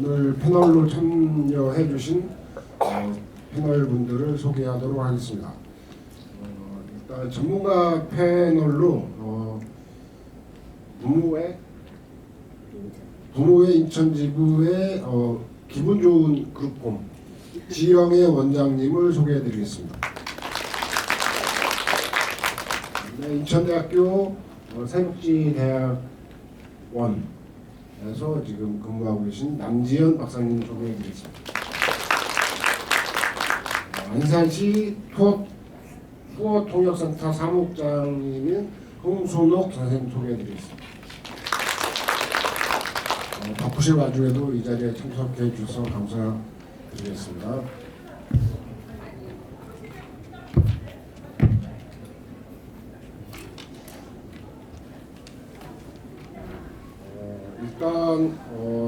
오늘 패널로 참여해 주신 패널 분들을 소개하도록 하겠습니다. 일단 전문가 패널로 부모의 인천지부의 기분 좋은 그룹홈 지영애 원장님을 소개해 드리겠습니다. 네, 인천대학교 사회복지대학원에서 지금 근무하고 계신 남지연 박사님 소개해 드리겠습니다. 안산시 투어통역센터 사무국장님인 홍순옥 선생님 소개해 드리겠습니다. 바쁘실 와중에도 이 자리에 참석해 주셔서 감사드리겠습니다. 일단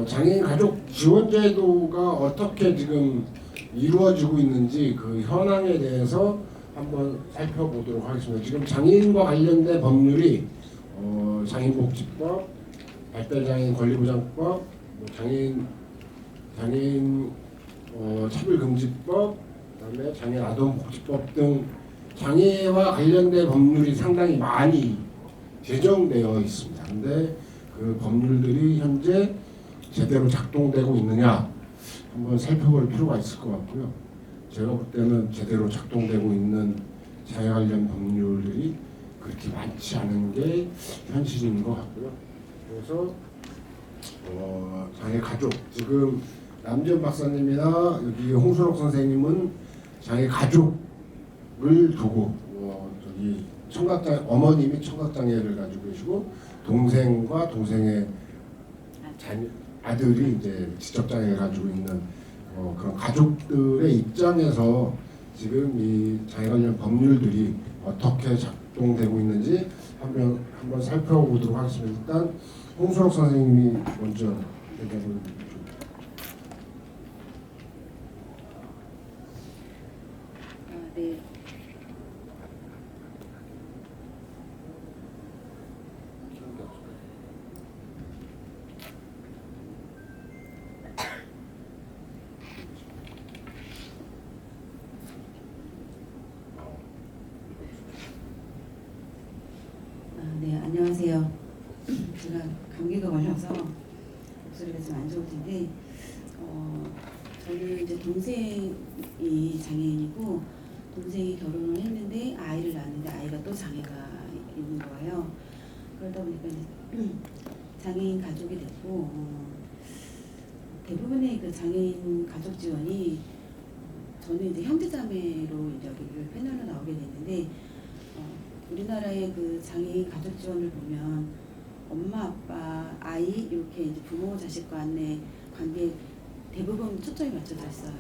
장애인 가족 지원 제도가 어떻게 지금 이루어지고 있는지 그 현황에 대해서 한번 살펴보도록 하겠습니다. 지금 장애인과 관련된 법률이 장애인복지법, 발달장애인 권리보장법, 장애인 차별금지법, 그다음에 장애인 아동복지법 등 장애와 관련된 법률이 상당히 많이 제정되어 있습니다. 근데 그 법률들이 현재 제대로 작동되고 있느냐 한번 살펴볼 필요가 있을 것 같고요. 제가 볼 때는 제대로 작동되고 있는 장애 관련 법률들이 그렇게 많지 않은 게 현실인 것 같고요. 그래서 장애 가족, 지금 남지연 박사님이나 여기 홍순옥 선생님은 장애 가족을 두고 저기 어머님이 청각장애를 가지고 계시고 동생과 동생의 아들이 이제 지적장애를 가지고 있는 그런 가족들의 입장에서 지금 이 장애 관련 법률들이 어떻게 작동되고 있는지 한번 살펴보도록 하겠습니다. 일단 홍순옥 선생님이 먼저 얘기해 주시죠. 네. 네, 안녕하세요. 제가 감기가 걸려서 목소리가 좀 안 좋을 텐데, 저는 이제 동생이 장애인이고, 동생이 결혼을 했는데 아이를 낳았는데 아이가 또 장애가 있는 거예요. 그러다 보니까 이제 장애인 가족이 됐고, 대부분의 그 장애인 가족 지원이 저는 이제 형제자매로 이제 여기 패널로 나오게 됐는데, 우리나라의 그 장애인 가족 지원을 보면 엄마, 아빠, 아이 이렇게 이제 부모 자식 간의 관계에 대부분 초점이 맞춰져 있어요.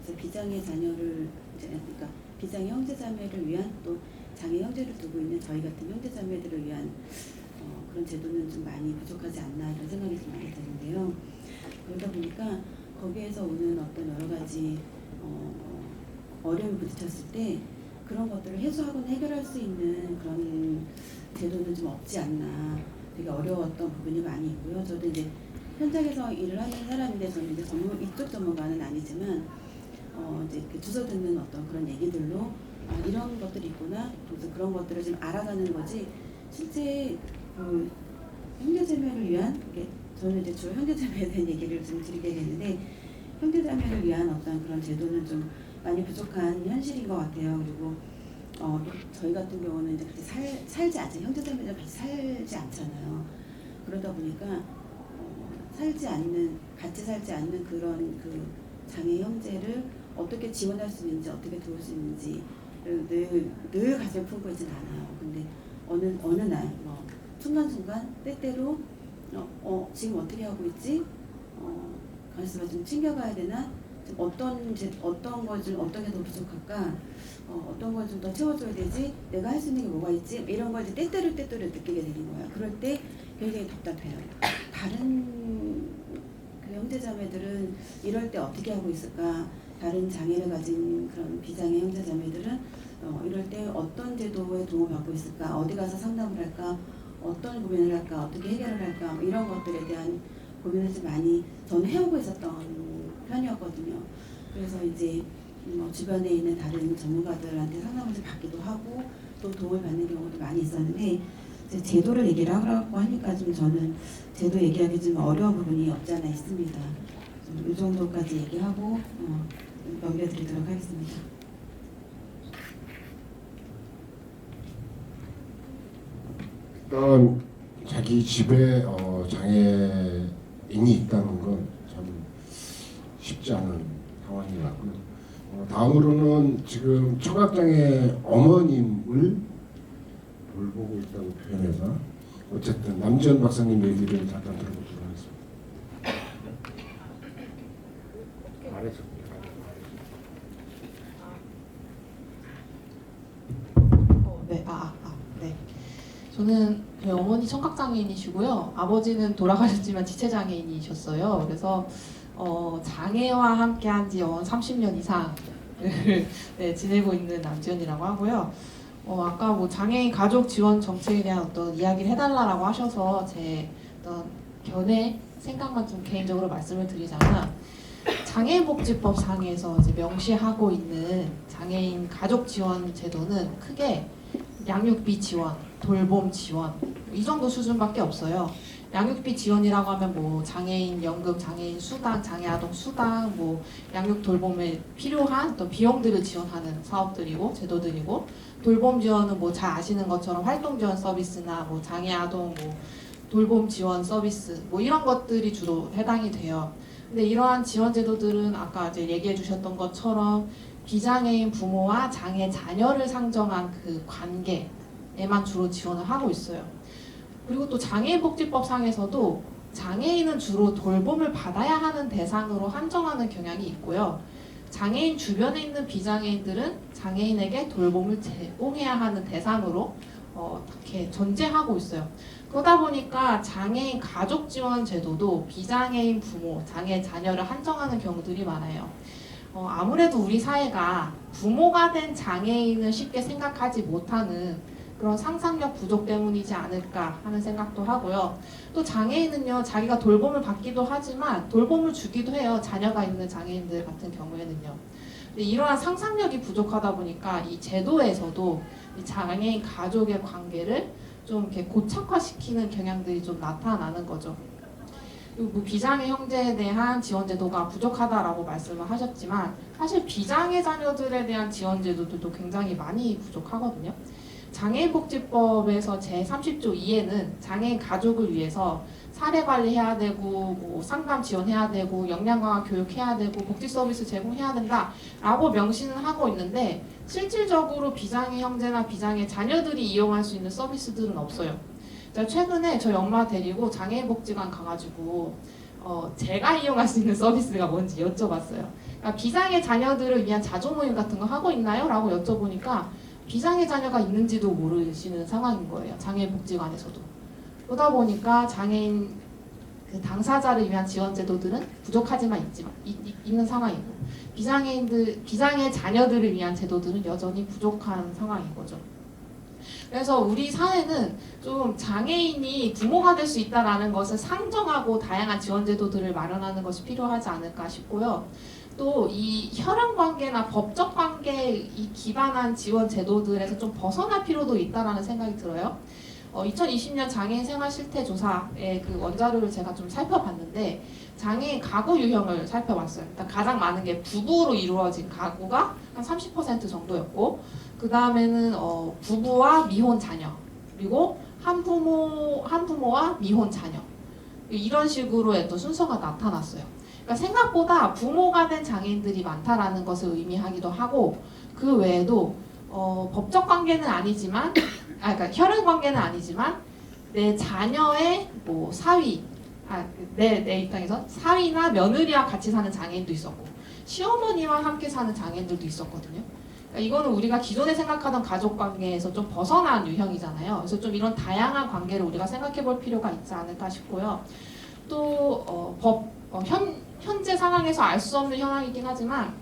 그래서 비장애 자녀를 그러니까 비장애 형제자매를 위한 또 장애 형제를 두고 있는 저희 같은 형제자매들을 위한 그런 제도는 좀 많이 부족하지 않나 이런 생각이 좀 많이 드는데요. 그러다 보니까 거기에서 오는 어떤 여러 가지 어려움을 부딪혔을 때 그런 것들을 해소하거나 해결할 수 있는 그런 제도는 좀 없지 않나 되게 어려웠던 부분이 많이 있고요. 저도 이제 현장에서 일을 하는 사람인데 저는 이제 이쪽 전문가는 아니지만 이제 그 주워 듣는 어떤 그런 얘기들로 이런 것들이 있구나. 그래서 그런 것들을 좀 알아가는 거지. 실제 그 형제자매를 위한 저는 이제 주로 형제자매에 대한 얘기를 좀 드리게 되는데 형제자매를 위한 어떤 그런 제도는 좀 많이 부족한 현실인 것 같아요. 그리고 저희 같은 경우는 이제 같이 살지 않죠. 형제자매들 같이 살지 않잖아요. 그러다 보니까 같이 살지 않는 그런 그 장애 형제를 어떻게 지원할 수 있는지, 어떻게 도울 수 있는지를 늘 가슴에 품고 있진 않아요. 근데 어느 날 순간순간 때때로 지금 어떻게 하고 있지? 가슴을 좀 챙겨봐야 되나? 어떤 걸 좀 어떤 게 더 부족할까? 어떤 걸 좀 더 채워줘야 되지? 내가 할 수 있는 게 뭐가 있지? 이런 걸 이제 때때로 느끼게 되는 거예요. 그럴 때 굉장히 답답해요. 다른 그 형제자매들은 이럴 때 어떻게 하고 있을까? 다른 장애를 가진 그런 비장애 형제자매들은 이럴 때 어떤 제도에 도움을 받고 있을까? 어디 가서 상담을 할까? 어떤 고민을 할까? 어떻게 해결을 할까? 이런 것들에 대한 고민을 좀 많이 저는 해오고 있었던 편이었거든요. 그래서 이제 주변에 있는 다른 전문가들한테 상담을 좀 받기도 하고 또 도움을 받는 경우도 많이 있었는데 이제 제도를 얘기를 하라고 하니까 좀 저는 제도 얘기하기 좀 어려운 부분이 없지 않아 있습니다. 이 정도까지 얘기하고 넘겨드리도록 하겠습니다. 일단 자기 집에 장애인이 있다는 건 참 쉽지 않은 상황인 것 같고요. 다음으로는 지금 청각장애 어머님을 돌보고 있다고 표현해서 어쨌든 남지현 박사님 얘기를 잠깐 들어보도록 하겠습니다. 네, 네. 저는 그 어머니 청각장애인이시고요. 아버지는 돌아가셨지만 지체장애인이셨어요. 그래서 장애와 함께한 지 30년 이상을 네, 지내고 있는 남지연이라고 하고요. 아까 뭐 장애인 가족 지원 정책에 대한 어떤 이야기를 해달라고 하셔서 제 어떤 견해 생각만 좀 개인적으로 말씀을 드리자면 장애인복지법 상에서 이제 명시하고 있는 장애인 가족 지원 제도는 크게 양육비 지원, 돌봄 지원 이 정도 수준밖에 없어요. 양육비 지원이라고 하면 뭐 장애인 연금, 장애인 수당, 장애아동 수당, 뭐 양육 돌봄에 필요한 또 비용들을 지원하는 사업들이고 제도들이고 돌봄 지원은 뭐 잘 아시는 것처럼 활동 지원 서비스나 뭐 장애아동 뭐 돌봄 지원 서비스 뭐 이런 것들이 주로 해당이 돼요. 근데 이러한 지원 제도들은 아까 이제 얘기해 주셨던 것처럼 비장애인 부모와 장애 자녀를 상정한 그 관계에만 주로 지원을 하고 있어요. 그리고 또 장애인복지법 상에서도 장애인은 주로 돌봄을 받아야 하는 대상으로 한정하는 경향이 있고요. 장애인 주변에 있는 비장애인들은 장애인에게 돌봄을 제공해야 하는 대상으로 이렇게 전제하고 있어요. 그러다 보니까 장애인 가족 지원 제도도 비장애인 부모, 장애 자녀를 한정하는 경우들이 많아요. 아무래도 우리 사회가 부모가 된 장애인을 쉽게 생각하지 못하는 그런 상상력 부족 때문이지 않을까 하는 생각도 하고요. 또 장애인은요, 자기가 돌봄을 받기도 하지만 돌봄을 주기도 해요. 자녀가 있는 장애인들 같은 경우에는요. 근데 이러한 상상력이 부족하다 보니까 이 제도에서도 이 장애인 가족의 관계를 좀 이렇게 고착화시키는 경향들이 좀 나타나는 거죠. 그리고 뭐 비장애 형제에 대한 지원 제도가 부족하다라고 말씀을 하셨지만 사실 비장애 자녀들에 대한 지원 제도들도 굉장히 많이 부족하거든요. 장애인복지법에서 제30조 2에는 장애인 가족을 위해서 사례 관리해야 되고 뭐 상담 지원해야 되고 역량 강화 교육해야 되고 복지 서비스 제공해야 된다라고 명시는 하고 있는데 실질적으로 비장애 형제나 비장애 자녀들이 이용할 수 있는 서비스들은 없어요. 제가 최근에 저희 엄마 데리고 장애인복지관 가가지고 제가 이용할 수 있는 서비스가 뭔지 여쭤봤어요. 그러니까 비장애 자녀들을 위한 자조모임 같은 거 하고 있나요? 라고 여쭤보니까 비장애 자녀가 있는지도 모르시는 상황인 거예요. 장애인복지관에서도. 그러다 보니까 장애인 그 당사자를 위한 지원 제도들은 부족하지만 있는 상황이고 비장애 자녀들을 위한 제도들은 여전히 부족한 상황인 거죠. 그래서 우리 사회는 좀 장애인이 부모가 될 수 있다는 것을 상정하고 다양한 지원 제도들을 마련하는 것이 필요하지 않을까 싶고요. 또 이 혈연 관계나 법적 관계에 기반한 지원 제도들에서 좀 벗어날 필요도 있다라는 생각이 들어요. 2020년 장애인 생활 실태 조사의 그 원자료를 제가 좀 살펴봤는데 장애인 가구 유형을 살펴봤어요. 일단 가장 많은 게 부부로 이루어진 가구가 한 30% 정도였고 그 다음에는 부부와 미혼 자녀 그리고 한부모와 미혼 자녀 이런 식으로의 또 순서가 나타났어요. 그러니까 생각보다 부모가 된 장애인들이 많다라는 것을 의미하기도 하고 그 외에도 법적 관계는 아니지만 그러니까 혈연 관계는 아니지만 내 자녀의 뭐 사위 내 입장에서 사위나 며느리와 같이 사는 장애인도 있었고 시어머니와 함께 사는 장애인들도 있었거든요. 그러니까 이거는 우리가 기존에 생각하던 가족 관계에서 좀 벗어난 유형이잖아요. 그래서 좀 이런 다양한 관계를 우리가 생각해 볼 필요가 있지 않을까 싶고요. 또 현재 상황에서 알 수 없는 현황이긴 하지만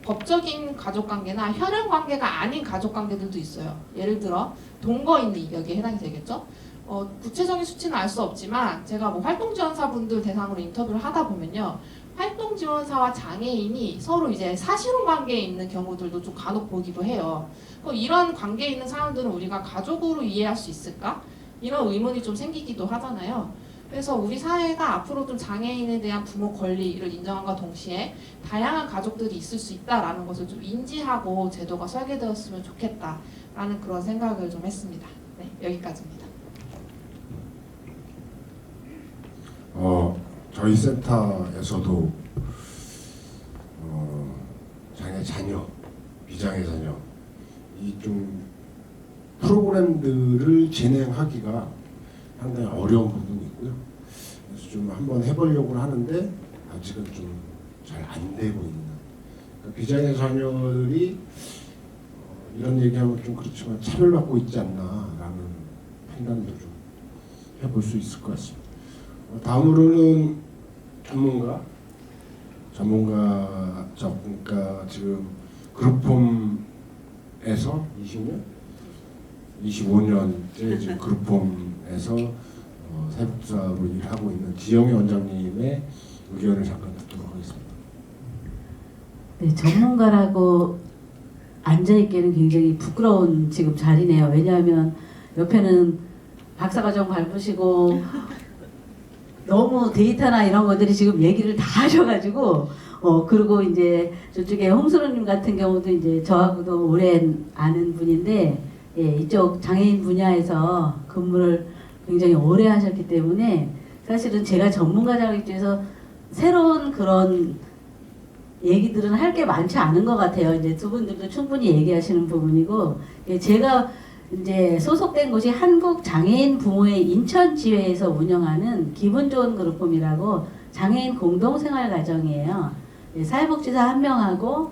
법적인 가족관계나 혈연 관계가 아닌 가족관계들도 있어요. 예를 들어 동거인이 여기에 해당이 되겠죠. 구체적인 수치는 알 수 없지만 제가 뭐 활동지원사분들 대상으로 인터뷰를 하다 보면요. 활동지원사와 장애인이 서로 이제 사실혼 관계에 있는 경우들도 좀 간혹 보기도 해요. 그럼 이런 관계에 있는 사람들은 우리가 가족으로 이해할 수 있을까? 이런 의문이 좀 생기기도 하잖아요. 그래서 우리 사회가 앞으로 좀 장애인에 대한 부모 권리를 인정함과 동시에 다양한 가족들이 있을 수 있다라는 것을 좀 인지하고 제도가 설계되었으면 좋겠다라는 그런 생각을 좀 했습니다. 네, 여기까지입니다. 저희 센터에서도 장애 자녀, 비장애 자녀 이 좀 프로그램들을 진행하기가 상당히 어려운 부분이 있고요. 그래서 좀 한번 해보려고 하는데 아직은 좀 잘 안 되고 있는. 그러니까 비장애 자녀들이 이런 얘기하면 좀 그렇지만 차별받고 있지 않나라는 판단도 좀 해볼 수 있을 것 같습니다. 다음으로는 전문가 지금 그룹홈에서 20년, 25년째 지금 그룹홈에서 사회복지사로 일하고 있는 지영애 원장님의 의견을 잠깐 듣도록 하겠습니다. 네, 전문가라고 앉아있기에는 굉장히 부끄러운 지금 자리네요. 왜냐하면 옆에는 박사과정 밟으시고 너무 데이터나 이런 것들이 지금 얘기를 다 하셔가지고 그리고 이제 저쪽에 홍수로님 같은 경우도 이제 저하고도 오래 아는 분인데 이쪽 장애인 분야에서 근무를 굉장히 오래 하셨기 때문에 사실은 제가 전문가 자격증에서 새로운 그런 얘기들은 할 게 많지 않은 것 같아요. 이제 두 분들도 충분히 얘기하시는 부분이고 제가 이제 소속된 곳이 한국장애인 부모회 인천지회에서 운영하는 기분 좋은 그룹홈이라고 장애인 공동생활가정이에요. 사회복지사 1명하고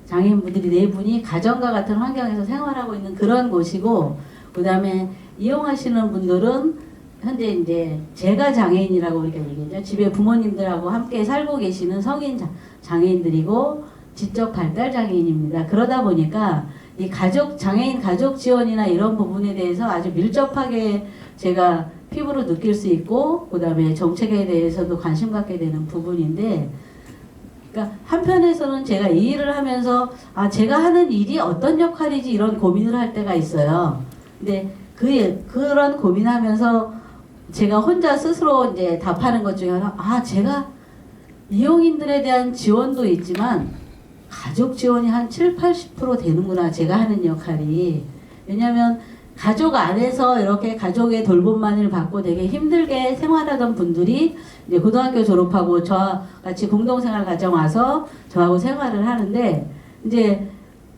장애인분들이 4분이 가정과 같은 환경에서 생활하고 있는 그런 곳이고, 그 다음에 이용하시는 분들은 현재 이제 제가 장애인이라고 우리가 얘기하죠. 집에 부모님들하고 함께 살고 계시는 성인 장애인들이고 지적 발달 장애인입니다. 그러다 보니까 이 장애인 가족 지원이나 이런 부분에 대해서 아주 밀접하게 제가 피부로 느낄 수 있고, 그 다음에 정책에 대해서도 관심 갖게 되는 부분인데, 그러니까 한편에서는 제가 이 일을 하면서 제가 하는 일이 어떤 역할이지 이런 고민을 할 때가 있어요. 근데 그런 고민하면서 제가 혼자 스스로 이제 답하는 것 중에 하나, 제가 이용인들에 대한 지원도 있지만 가족 지원이 한 7~80% 되는구나, 제가 하는 역할이. 왜냐면 가족 안에서 이렇게 가족의 돌봄만을 받고 되게 힘들게 생활하던 분들이 이제 고등학교 졸업하고 저와 같이 공동생활 가정 와서 저하고 생활을 하는데, 이제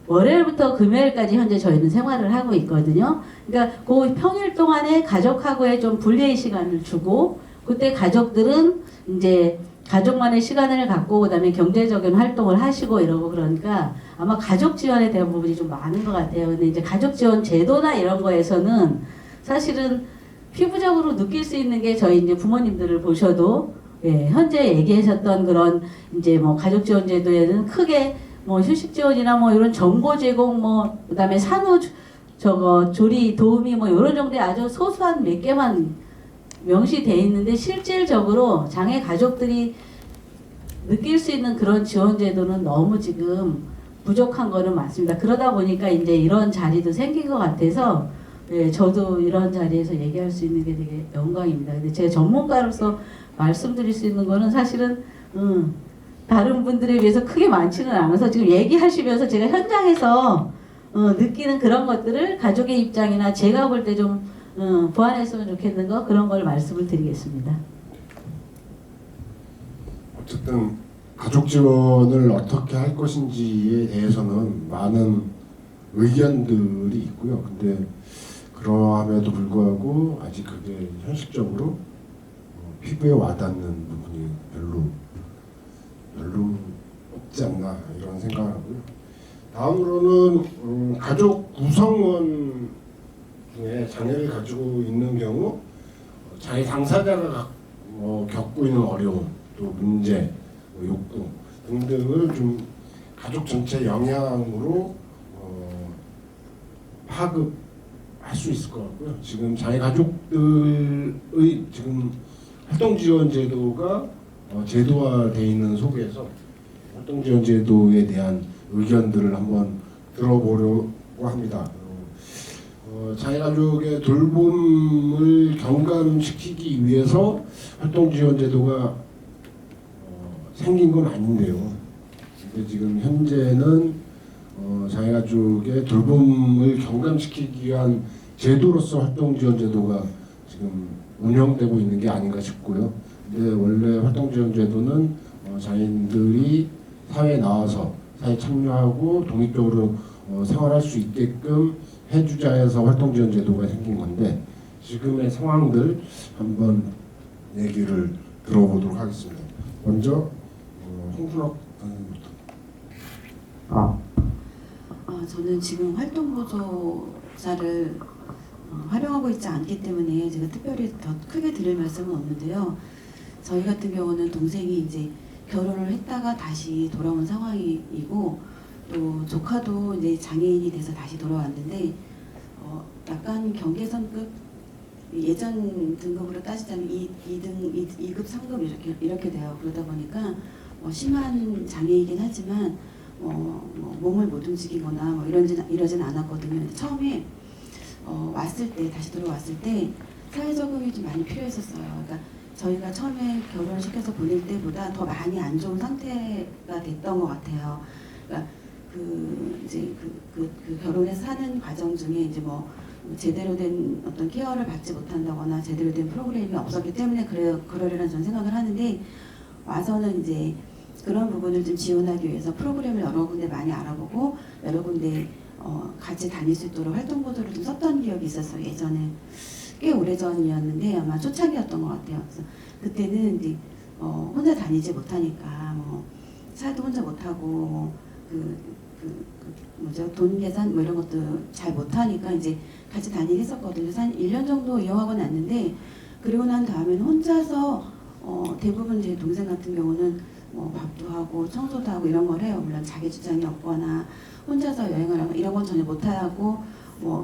월요일부터 금요일까지 현재 저희는 생활을 하고 있거든요. 그러니까 그 평일 동안에 가족하고의 좀 분리의 시간을 주고, 그때 가족들은 이제 가족만의 시간을 갖고 그다음에 경제적인 활동을 하시고 이러고, 그러니까 아마 가족 지원에 대한 부분이 좀 많은 것 같아요. 근데 이제 가족 지원 제도나 이런 거에서는 사실은 피부적으로 느낄 수 있는 게 저희 이제 부모님들을 보셔도 현재 얘기하셨던 그런 이제 뭐 가족 지원 제도에는 크게 뭐 휴식 지원이나 뭐 이런 정보 제공 뭐 그다음에 산후 조리 도우미 뭐 이런 정도의 아주 소소한 몇 개만 명시되어 있는데, 실질적으로 장애 가족들이 느낄 수 있는 그런 지원 제도는 너무 지금 부족한 거는 맞습니다. 그러다 보니까 이제 이런 자리도 생긴 것 같아서 저도 이런 자리에서 얘기할 수 있는 게 되게 영광입니다. 근데 제가 전문가로서 말씀드릴 수 있는 거는 사실은 다른 분들에 비해서 크게 많지는 않아서 지금 얘기하시면서 제가 현장에서 느끼는 그런 것들을 가족의 입장이나 제가 볼 때 좀 보완했으면 좋겠는 거, 그런 걸 말씀을 드리겠습니다. 어쨌든 가족 지원을 어떻게 할 것인지에 대해서는 많은 의견들이 있고요. 근데 그러함에도 불구하고 아직 그게 현실적으로 피부에 와닿는 부분이 별로 없지 않나 이런 생각을 하고요. 다음으로는 가족 구성원 중에 장애를 가지고 있는 경우 장애 당사자가 겪고 있는 어려움, 또 문제, 욕구 등등을 좀 가족 전체 영향으로 파급할 할 수 있을 것 같고요. 지금 장애 가족들의 지금 활동 지원 제도가 제도화되어 있는 속에서 활동 지원 제도에 대한 의견들을 한번 들어보려고 합니다. 장애 가족의 돌봄을 경감시키기 위해서 활동 지원 제도가 생긴 건 아닌데요. 근데 지금 현재는 장애 가족의 돌봄을 경감시키기 위한 제도로서 활동 지원 제도가 지금 운영되고 있는 게 아닌가 싶고요. 근데 원래 활동 지원 제도는 장애인들이 사회에 나와서 사회에 참여하고 독립적으로 생활할 수 있게끔 해주자 해서 활동 지원 제도가 생긴 건데 지금의 상황들 한번 얘기를 들어보도록 하겠습니다. 먼저 홍순옥 선생님부터. 저는 지금 활동보조사를 활용하고 있지 않기 때문에 제가 특별히 더 크게 드릴 말씀은 없는데요. 저희 같은 경우는 동생이 이제 결혼을 했다가 다시 돌아온 상황이고 또 조카도 이제 장애인이 돼서 다시 돌아왔는데 약간 경계선급 예전 등급으로 따지자면 2급, 3급 이렇게 돼요. 그러다 보니까 심한 장애이긴 하지만 몸을 못 움직이거나 이러진 않았거든요. 처음에 왔을 때 다시 들어왔을 때 사회 적응이 좀 많이 필요했었어요. 그러니까 저희가 처음에 결혼을 시켜서 보낼 때보다 더 많이 안 좋은 상태가 됐던 것 같아요. 그러니까 이제 그 결혼해서 사는 과정 중에 이제 제대로 된 어떤 케어를 받지 못한다거나 제대로 된 프로그램이 없었기 때문에 그러려는 저는 생각을 하는데 와서는 이제 그런 부분을 좀 지원하기 위해서 프로그램을 여러 군데 많이 알아보고 여러 군데 같이 다닐 수 있도록 활동 보도를 좀 썼던 기억이 있었어요. 예전에 꽤 오래전이었는데 아마 초창기였던 것 같아요. 그래서 그때는 이제 혼자 다니지 못하니까 차도 혼자 못하고 돈 계산 이런 것도 잘 못하니까 이제 같이 다니게 했었거든요. 그래서 한 1년 정도 이용하고 났는데 그리고 난 다음에는 혼자서 대부분 제 동생 같은 경우는 밥도 하고 청소도 하고 이런 걸 해요. 물론 자기 주장이 없거나 혼자서 여행을 하고 이런 건 전혀 못하고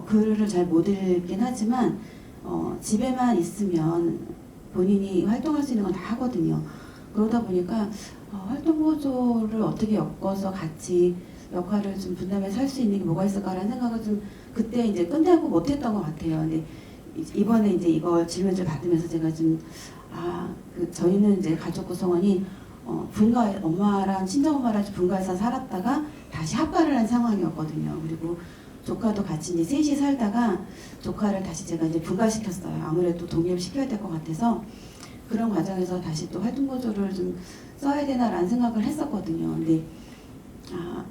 글을 잘 못 읽긴 하지만 집에만 있으면 본인이 활동할 수 있는 건 다 하거든요. 그러다 보니까 활동보조를 어떻게 엮어서 같이 역할을 좀 분담해서 할 수 있는 게 뭐가 있을까라는 생각을 좀 그때 이제 끝내고 못했던 것 같아요. 근데 이번에 이제 이걸 질문을 받으면서 제가 좀 저희는 이제 가족 구성원이 엄마랑 친정엄마랑 분가해서 살았다가 다시 합가를 한 상황이었거든요. 그리고 조카도 같이 이제 셋이 살다가 조카를 다시 제가 이제 분가시켰어요. 아무래도 독립을 시켜야 될 것 같아서 그런 과정에서 다시 또 활동보조를 좀 써야 되나라는 생각을 했었거든요. 근데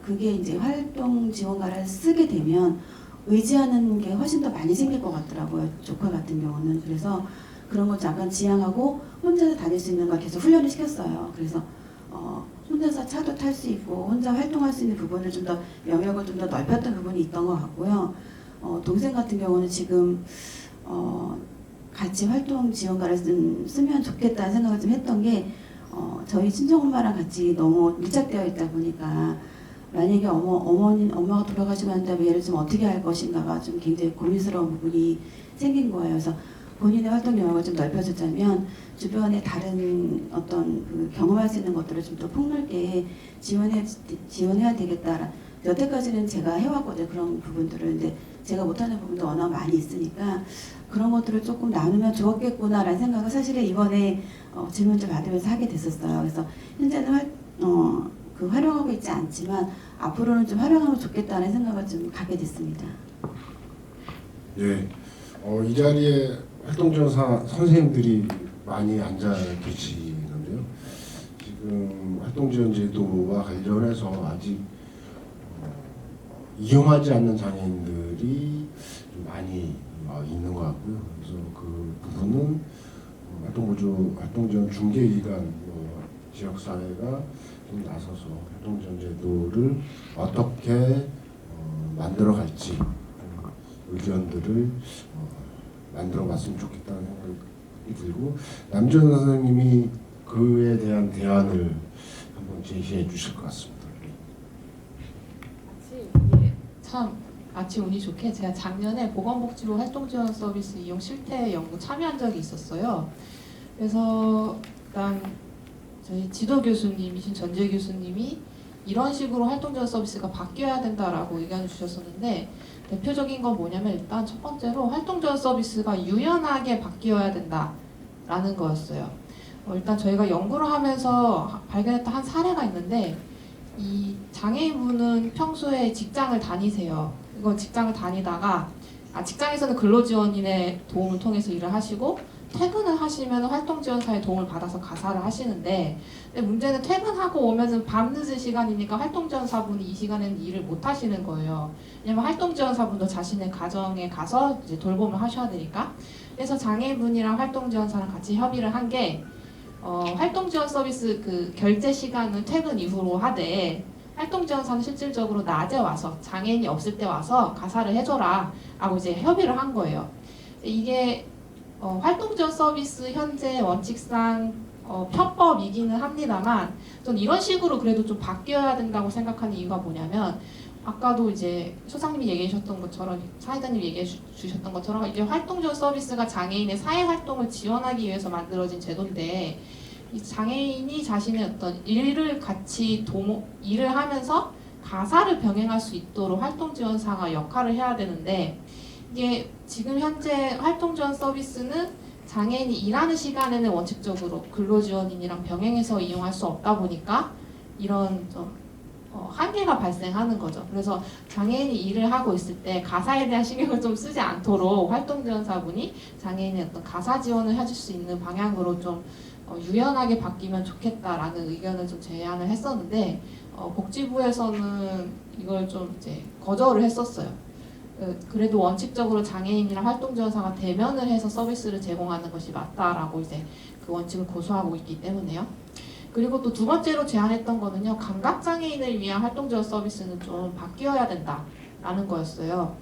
그게 이제 활동 지원가를 쓰게 되면 의지하는 게 훨씬 더 많이 생길 것 같더라고요. 조카 같은 경우는. 그래서 그런 거 잠깐 지향하고 혼자서 다닐 수 있는 걸 계속 훈련을 시켰어요. 그래서 혼자서 차도 탈 수 있고 혼자 활동할 수 있는 부분을 좀 더 영역을 좀 더 넓혔던 부분이 있던 것 같고요. 동생 같은 경우는 지금 같이 활동 지원가를 쓰면 좋겠다는 생각을 좀 했던 게 저희 친정엄마랑 같이 너무 밀착되어 있다 보니까 만약에 엄마가 돌아가시고 난 다음에 얘를 좀 어떻게 할 것인가가 좀 굉장히 고민스러운 부분이 생긴 거예요. 그래서 본인의 활동 영역을 좀 넓혀주자면 주변에 다른 어떤 경험할 수 있는 것들을 좀 더 폭넓게 지원해야 되겠다. 여태까지는 제가 해왔거든요. 그런 부분들을. 근데 제가 못하는 부분도 워낙 많이 있으니까 그런 것들을 조금 나누면 좋았겠구나라는 생각을 사실은 이번에 질문을 받으면서 하게 됐었어요. 그래서 현재는 활용하고 있지 않지만 앞으로는 좀 활용하면 좋겠다는 생각을 좀 갖게 됐습니다. 예, 이 자리에 활동지원사 선생님들이 많이 앉아 계시는데요. 지금 활동지원제도와 관련해서 아직 이용하지 않는 장애인들이 좀 많이 있는 것 같고요. 그래서 그 부분은 활동지원 중개기관 지역사회가 좀 나서서 활동지원제도를 어떻게 만들어갈지 의견들을 만들어봤으면 좋겠다는 생각이 들고 남지원 선생님이 그에 대한 대안을 한번 제시해 주실 것 같습니다. 참 마치 운이 좋게 제가 작년에 보건복지부 활동지원 서비스 이용 실태 연구 참여한 적이 있었어요. 그래서 일단 저희 지도 교수님이신 전재 교수님이 이런 식으로 활동지원 서비스가 바뀌어야 된다라고 의견을 주셨었는데, 대표적인 건 뭐냐면 일단 첫 번째로 활동지원 서비스가 유연하게 바뀌어야 된다라는 거였어요. 일단 저희가 연구를 하면서 발견했던 한 사례가 있는데, 이 장애인분은 평소에 직장을 다니세요. 이거 직장을 다니다가 직장에서는 근로지원인의 도움을 통해서 일을 하시고, 퇴근을 하시면 활동지원사의 도움을 받아서 가사를 하시는데, 근데 문제는 퇴근하고 오면은 밤늦은 시간이니까 활동지원사분이 이 시간에는 일을 못 하시는 거예요. 왜냐면 활동지원사분도 자신의 가정에 가서 이제 돌봄을 하셔야 되니까. 그래서 장애인분이랑 활동지원사랑 같이 협의를 한 게, 활동지원 서비스 그 결제 시간은 퇴근 이후로 하되, 활동지원사는 실질적으로 낮에 와서 장애인이 없을 때 와서 가사를 해줘라 라고 이제 협의를 한 거예요. 이게 활동지원 서비스 현재 원칙상 편법이기는 합니다만, 전 이런 식으로 그래도 좀 바뀌어야 된다고 생각하는 이유가 뭐냐면, 아까도 이제 소장님이 얘기해 주셨던 것처럼, 사회자님이 얘기해 주셨던 것처럼, 이제 활동지원 서비스가 장애인의 사회활동을 지원하기 위해서 만들어진 제도인데, 이 장애인이 자신의 어떤 일을 같이 일을 하면서 가사를 병행할 수 있도록 활동지원사가 역할을 해야 되는데, 이게 지금 현재 활동지원 서비스는 장애인이 일하는 시간에는 원칙적으로 근로지원인이랑 병행해서 이용할 수 없다 보니까 이런 좀 한계가 발생하는 거죠. 그래서 장애인이 일을 하고 있을 때 가사에 대한 신경을 좀 쓰지 않도록 활동지원사분이 장애인의 어떤 가사 지원을 해줄 수 있는 방향으로 좀 유연하게 바뀌면 좋겠다라는 의견을 좀 제안을 했었는데, 복지부에서는 이걸 좀 이제 거절을 했었어요. 그래도 원칙적으로 장애인이랑 활동지원사가 대면을 해서 서비스를 제공하는 것이 맞다라고 이제 그 원칙을 고수하고 있기 때문에요. 그리고 또 두 번째로 제안했던 거는요, 감각장애인을 위한 활동지원 서비스는 좀 바뀌어야 된다라는 거였어요.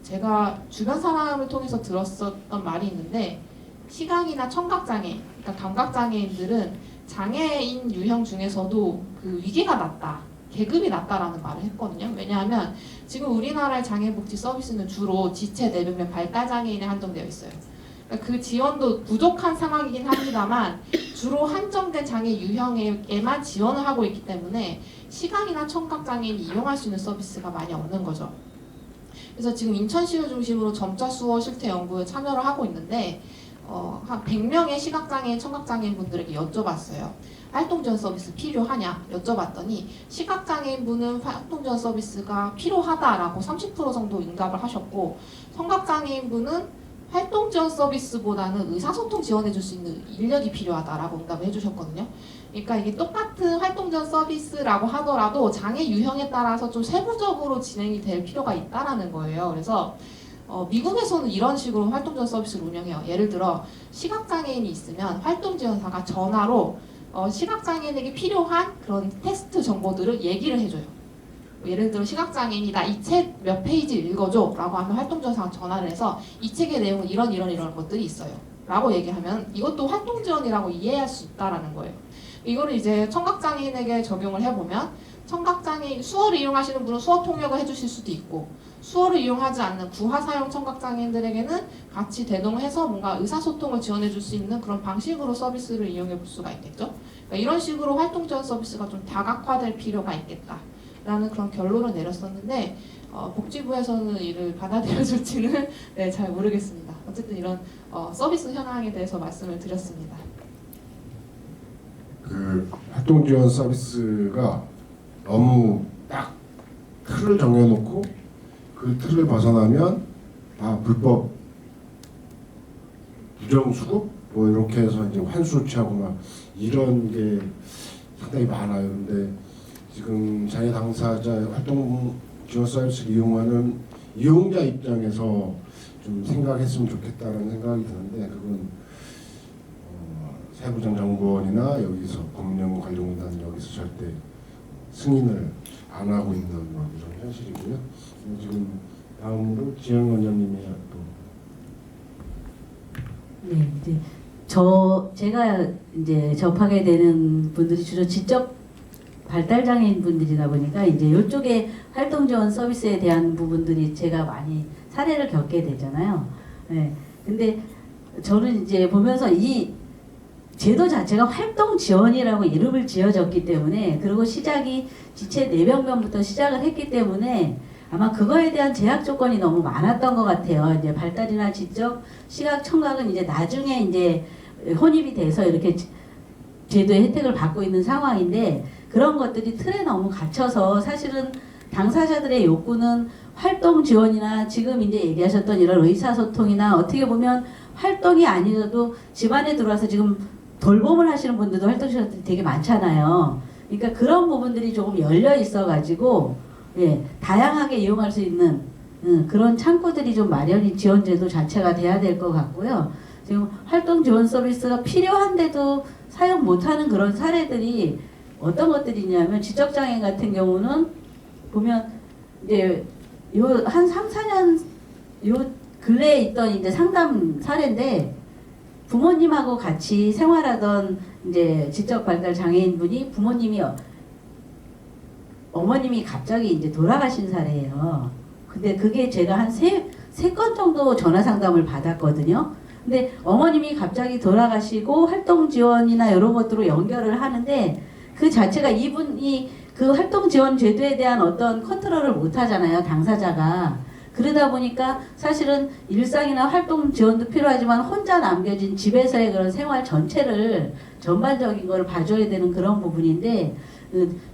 제가 주변 사람을 통해서 들었었던 말이 있는데, 시각이나 청각장애, 그러니까 감각장애인들은 장애인 유형 중에서도 그 위계가 낮다, 계급이 낮다라는 말을 했거든요. 왜냐하면 지금 우리나라의 장애복지 서비스는 주로 지체, 내병면, 발달장애인에 한정되어 있어요. 그러니까 그 지원도 부족한 상황이긴 합니다만 주로 한정된 장애 유형에만 지원을 하고 있기 때문에 시각이나 청각장애인이 이용할 수 있는 서비스가 많이 없는 거죠. 그래서 지금 인천시를 중심으로 점자 수어 실태 연구에 참여를 하고 있는데, 한 100명의 시각장애인, 청각장애인 분들에게 여쭤봤어요. 활동지원 서비스 필요하냐 여쭤봤더니, 시각장애인분은 활동지원 서비스가 필요하다라고 30% 정도 응답을 하셨고, 청각장애인분은 활동지원 서비스보다는 의사소통 지원해줄 수 있는 인력이 필요하다라고 응답을 해주셨거든요. 그러니까 이게 똑같은 활동지원 서비스라고 하더라도 장애 유형에 따라서 좀 세부적으로 진행이 될 필요가 있다라는 거예요. 그래서 미국에서는 이런 식으로 활동지원 서비스를 운영해요. 예를 들어 시각장애인이 있으면 활동지원사가 전화로 시각장애인에게 필요한 그런 테스트 정보들을 얘기를 해줘요. 예를 들어 시각장애인이 나 이 책 몇 페이지 읽어줘 라고 하면 활동지원사가 전화를 해서 이 책의 내용은 이런 것들이 있어요 라고 얘기하면 이것도 활동지원이라고 이해할 수 있다라는 거예요. 이거를 이제 청각장애인에게 적용을 해보면, 청각장애인 수어를 이용하시는 분은 수어 통역을 해주실 수도 있고, 수어를 이용하지 않는 구화사용 청각장애인들에게는 같이 대동해서 뭔가 의사소통을 지원해줄 수 있는 그런 방식으로 서비스를 이용해 볼 수가 있겠죠. 그러니까 이런 식으로 활동지원 서비스가 좀 다각화될 필요가 있겠다라는 그런 결론을 내렸었는데, 복지부에서는 이를 받아들여줄지는 네, 잘 모르겠습니다. 어쨌든 이런 서비스 현황에 대해서 말씀을 드렸습니다. 그 활동지원 서비스가 너무 딱 틀을 정해놓고 그 틀을 벗어나면 다 불법 부정수급 뭐 이렇게 해서 이제 환수 취하고 막 이런 게 상당히 많아요. 근데 지금 장애 당사자 활동 지원 서비스를 이용하는 이용자 입장에서 좀 생각했으면 좋겠다는 생각이 드는데, 그건 세부장정보원이나 여기서 법령관리공단 여기서 절대 승인을 안 하고 있는 뭐 이런 현실이고요. 지금 다음으로 지영 원장님이 또. 네, 이제 제가 이제 접하게 되는 분들이 주로 지적 발달 장애인 분들이다 보니까 이제 이쪽에 활동 지원 서비스에 대한 부분들이 제가 많이 사례를 겪게 되잖아요. 네. 근데 저는 이제 보면서 이 제도 자체가 활동 지원이라고 이름을 지어졌기 때문에, 그리고 시작이 지체 내병변부터 시작을 했기 때문에 아마 그거에 대한 제약 조건이 너무 많았던 것 같아요. 이제 발달이나 지적, 시각, 청각은 이제 나중에 이제 혼입이 돼서 이렇게 제도의 혜택을 받고 있는 상황인데, 그런 것들이 틀에 너무 갇혀서 사실은 당사자들의 욕구는 활동 지원이나 지금 이제 얘기하셨던 이런 의사소통이나, 어떻게 보면 활동이 아니어도 집안에 들어와서 지금 돌봄을 하시는 분들도 활동시설들이 되게 많잖아요. 그러니까 그런 부분들이 조금 열려 있어가지고 예, 다양하게 이용할 수 있는 그런 창구들이 좀 마련이 지원제도 자체가 돼야 될 것 같고요. 지금 활동 지원 서비스가 필요한데도 사용 못하는 그런 사례들이 어떤 것들이냐면, 지적장애인 같은 경우는 보면 이제 요 한 3, 4년 요 근래에 있던 이제 상담 사례인데, 부모님하고 같이 생활하던 이제 지적 발달 장애인 분이 어머님이 갑자기 이제 돌아가신 사례예요. 근데 그게 제가 한 세 건 정도 전화 상담을 받았거든요. 근데 어머님이 갑자기 돌아가시고 활동 지원이나 이런 것들로 연결을 하는데, 그 자체가 이분이 그 활동 지원 제도에 대한 어떤 컨트롤을 못 하잖아요, 당사자가. 그러다 보니까 사실은 일상이나 활동 지원도 필요하지만 혼자 남겨진 집에서의 그런 생활 전체를 전반적인 걸 봐줘야 되는 그런 부분인데,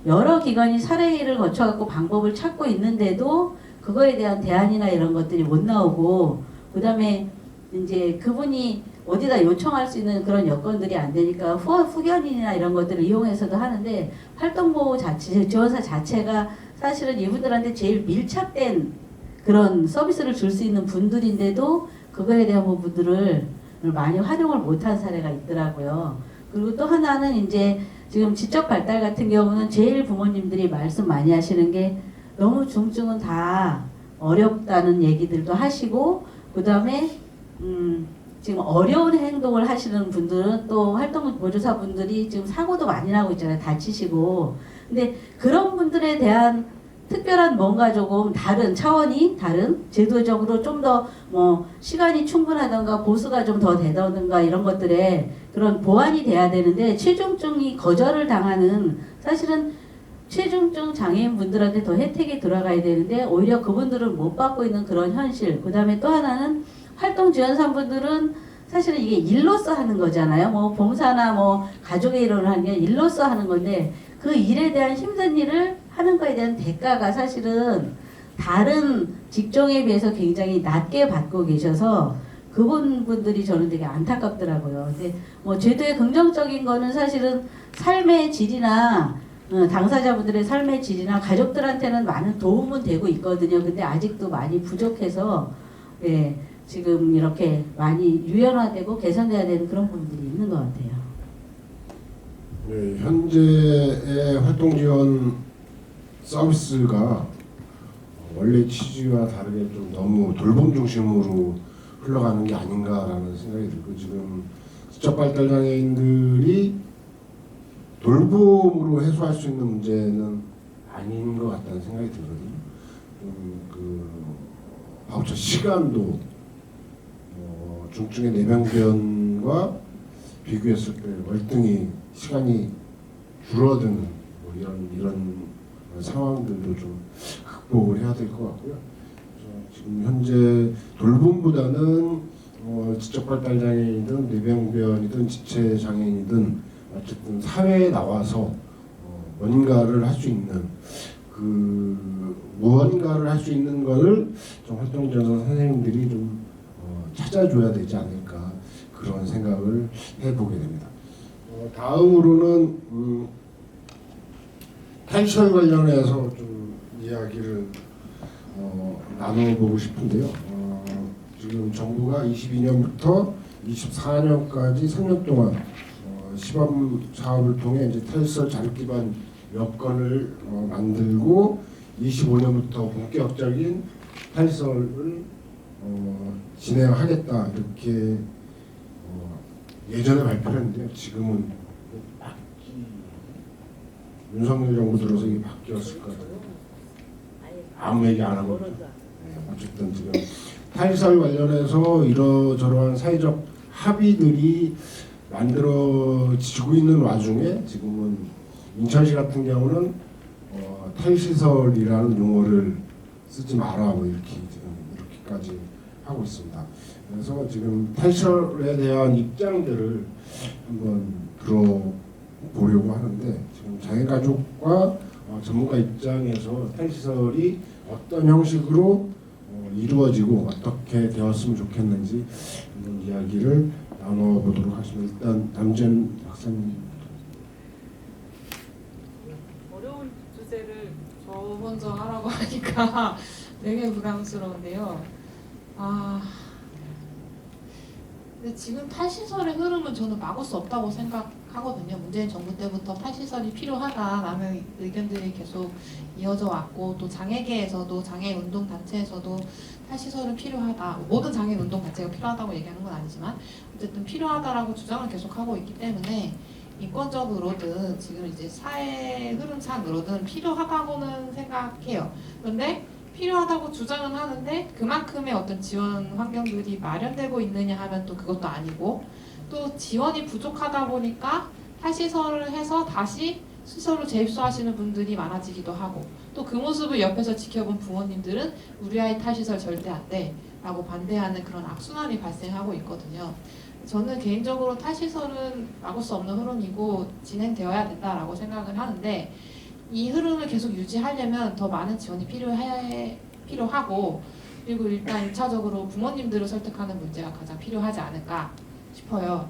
여러 기관이 사례를 거쳐갖고 방법을 찾고 있는데도 그거에 대한 대안이나 이런 것들이 못 나오고, 그 다음에 이제 그분이 어디다 요청할 수 있는 그런 여건들이 안 되니까 후견인이나 이런 것들을 이용해서도 하는데, 활동보호 자체, 지원사 자체가 사실은 이분들한테 제일 밀착된 그런 서비스를 줄 수 있는 분들인데도 그거에 대한 부분들을 많이 활용을 못한 사례가 있더라고요. 그리고 또 하나는 이제 지금 지적 발달 같은 경우는 제일 부모님들이 말씀 많이 하시는 게, 너무 중증은 다 어렵다는 얘기들도 하시고, 그 다음에 지금 어려운 행동을 하시는 분들은 또 활동 보조사 분들이 지금 사고도 많이 나고 있잖아요. 다치시고. 근데 그런 분들에 대한 특별한 뭔가 조금 다른 차원이 다른 제도적으로 좀 더 뭐 시간이 충분하던가 보수가 좀 더 되던가 이런 것들에 그런 보완이 돼야 되는데, 체중증이 거절을 당하는, 사실은 체중증 장애인 분들한테 더 혜택이 들어가야 되는데 오히려 그분들은 못 받고 있는 그런 현실. 그 다음에 또 하나는 활동 지원사분들은 사실은 이게 일로서 하는 거잖아요. 뭐 봉사나 뭐 가족의 일을 하는 게 일로서 하는 건데, 그 일에 대한 힘든 일을 하는 거에 대한 대가가 사실은 다른 직종에 비해서 굉장히 낮게 받고 계셔서 그분들이 저는 되게 안타깝더라고요. 근데 뭐 제도의 긍정적인 거는 사실은 삶의 질이나 당사자분들의 삶의 질이나 가족들한테는 많은 도움은 되고 있거든요. 근데 아직도 많이 부족해서 예, 지금 이렇게 많이 유연화되고 개선돼야 되는 그런 부분들이 있는 것 같아요. 네, 현재의 활동 지원 서비스가 원래 취지와 다르게 좀 너무 돌봄 중심으로 흘러가는 게 아닌가라는 생각이 들고, 지금 지적 발달 장애인들이 돌봄으로 해소할 수 있는 문제는 아닌 것 같다는 생각이 들거든요. 그 바우처 시간도 중증의 내병변과 비교했을 때 월등히 시간이 줄어드는 뭐 이런 상황들도 좀 극복을 해야 될 것 같고요. 지금 현재 돌봄보다는 지적 발달 장애인이든 뇌병변이든 지체 장애인이든 어쨌든 사회에 나와서 뭔가를 할 수 있는, 그 무언가를 할 수 있는 거를 좀 활동지원사 선생님들이 좀 찾아줘야 되지 않을까, 그런 생각을 해보게 됩니다. 다음으로는 탈시설 관련해서 좀 이야기를 나눠보고 싶은데요. 지금 정부가 22년부터 24년까지 3년 동안 시범 사업을 통해 이제 탈시설 자립 기반 여건을 만들고 25년부터 본격적인 탈시설을 진행하겠다, 이렇게 예전에 발표를 했는데요. 지금은 윤석열 정부 들어서 이게 바뀌었을 것 같아요. 아무 얘기 안 하고 어쨌든 지금 탈시설 관련해서 이러저러한 사회적 합의들이 만들어지고 있는 와중에 지금은 인천시 같은 경우는 탈시설이라는 용어를 쓰지 마라 뭐 이렇게 지금 이렇게까지 하고 있습니다. 그래서 지금 탈시설에 대한 입장들을 한번 들어보려고 하는데 지금 장애가족과 전문가 입장에서 탈시설이 어떤 형식으로 이루어지고 어떻게 되었으면 좋겠는지 한번 이야기를 나눠보도록 하겠습니다. 일단 남진 박사님. 어려운 주제를 저 먼저 하라고 하니까 되게 부담스러운데요. 근데 지금 탈시설의 흐름은 저는 막을 수 없다고 생각하거든요. 문재인 정부 때부터 탈시설이 필요하다라는 의견들이 계속 이어져 왔고, 또 장애계에서도 장애운동단체에서도 탈시설은 필요하다. 모든 장애운동단체가 필요하다고 얘기하는 건 아니지만 어쨌든 필요하다라고 주장을 계속하고 있기 때문에 인권적으로든 지금 이제 사회 흐름상으로든 필요하다고는 생각해요. 그런데 필요하다고 주장은 하는데 그만큼의 어떤 지원 환경들이 마련되고 있느냐 하면 또 그것도 아니고, 또 지원이 부족하다 보니까 탈시설을 해서 다시 시설로 재입소하시는 분들이 많아지기도 하고, 또 그 모습을 옆에서 지켜본 부모님들은 우리 아이 탈시설 절대 안 돼 라고 반대하는 그런 악순환이 발생하고 있거든요. 저는 개인적으로 탈시설은 막을 수 없는 흐름이고 진행되어야 된다라고 생각을 하는데, 이 흐름을 계속 유지하려면 더 많은 지원이 필요하고, 그리고 일단 1차적으로 부모님들을 설득하는 문제가 가장 필요하지 않을까 싶어요.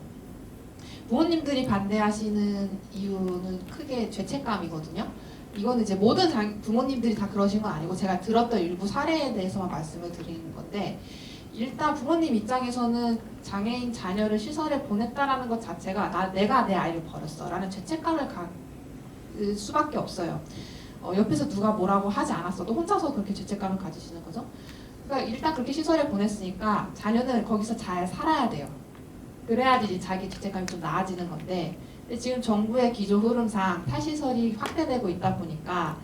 부모님들이 반대하시는 이유는 크게 죄책감이거든요. 이거는 이제 모든 부모님들이 다 그러신 건 아니고 제가 들었던 일부 사례에 대해서만 말씀을 드리는 건데, 일단 부모님 입장에서는 장애인 자녀를 시설에 보냈다라는 것 자체가 내가 내 아이를 버렸어 라는 죄책감을 갖을 수밖에 없어요. 옆에서 누가 뭐라고 하지 않았어도 혼자서 그렇게 죄책감을 가지시는 거죠. 그러니까 일단 그렇게 시설에 보냈으니까 자녀는 거기서 잘 살아야 돼요. 그래야지 이제 자기 죄책감이 좀 나아지는 건데, 근데 지금 정부의 기조 흐름상 탈시설이 확대되고 있다 보니까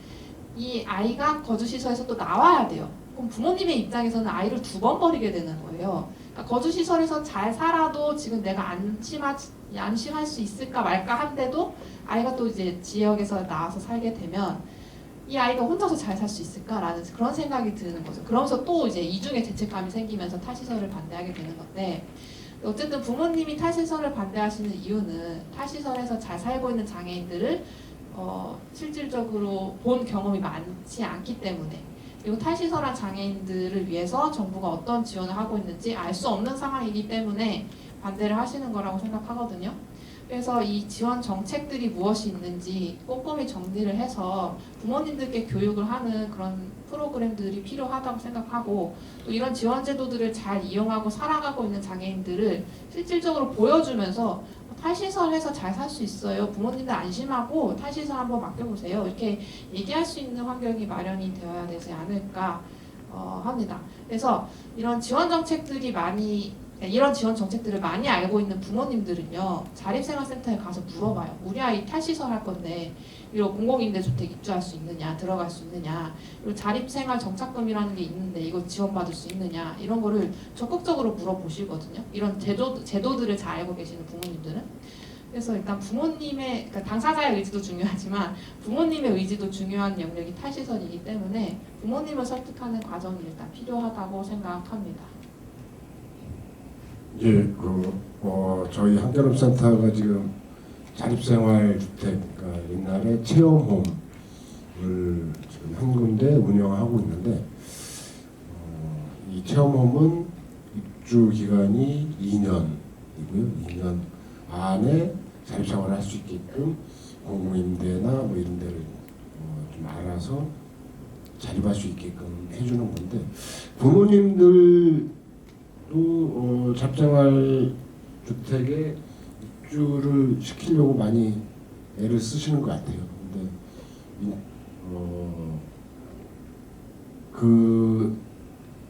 이 아이가 거주시설에서 또 나와야 돼요. 그럼 부모님의 입장에서는 아이를 2번 버리게 되는 거예요. 그러니까 거주시설에서 잘 살아도 지금 내가 안심할 수 있을까 말까 한데도 아이가 또 이제 지역에서 나와서 살게 되면 이 아이가 혼자서 잘 살 수 있을까라는 그런 생각이 드는 거죠. 그러면서 또 이제 이중의 죄책감이 생기면서 탈시설을 반대하게 되는 건데, 어쨌든 부모님이 탈시설을 반대하시는 이유는 탈시설에서 잘 살고 있는 장애인들을 실질적으로 본 경험이 많지 않기 때문에, 그리고 탈시설한 장애인들을 위해서 정부가 어떤 지원을 하고 있는지 알 수 없는 상황이기 때문에 반대를 하시는 거라고 생각하거든요. 그래서 이 지원 정책들이 무엇이 있는지 꼼꼼히 정리를 해서 부모님들께 교육을 하는 그런 프로그램들이 필요하다고 생각하고, 또 이런 지원 제도들을 잘 이용하고 살아가고 있는 장애인들을 실질적으로 보여주면서 탈시설해서 잘 살 수 있어요. 부모님들 안심하고 탈시설 한번 맡겨보세요. 이렇게 얘기할 수 있는 환경이 마련이 되어야 되지 않을까 합니다. 그래서 이런 지원 정책들을 많이 알고 있는 부모님들은요, 자립생활센터에 가서 물어봐요. 우리 아이 탈시설 할 건데 이런 공공임대주택 입주할 수 있느냐, 들어갈 수 있느냐, 그리고 자립생활 정착금이라는 게 있는데 이거 지원받을 수 있느냐, 이런 거를 적극적으로 물어보시거든요. 이런 제도들을 잘 알고 계시는 부모님들은. 그래서 일단 그러니까 당사자의 의지도 중요하지만 부모님의 의지도 중요한 영역이 탈시설이기 때문에 부모님을 설득하는 과정이 일단 필요하다고 생각합니다. 예, 저희 한겨름센터가 지금 자립생활주택, 그러니까 옛날에 체험홈을 지금 한 군데 운영하고 있는데, 이 체험홈은 입주 기간이 2년이고요. 2년 안에 자립생활을 할 수 있게끔 공공임대나 뭐 이런 데를 좀 알아서 자립할 수 있게끔 해주는 건데, 부모님들 또 자립생활 주택에 입주를 시키려고 많이 애를 쓰시는 것 같아요. 근데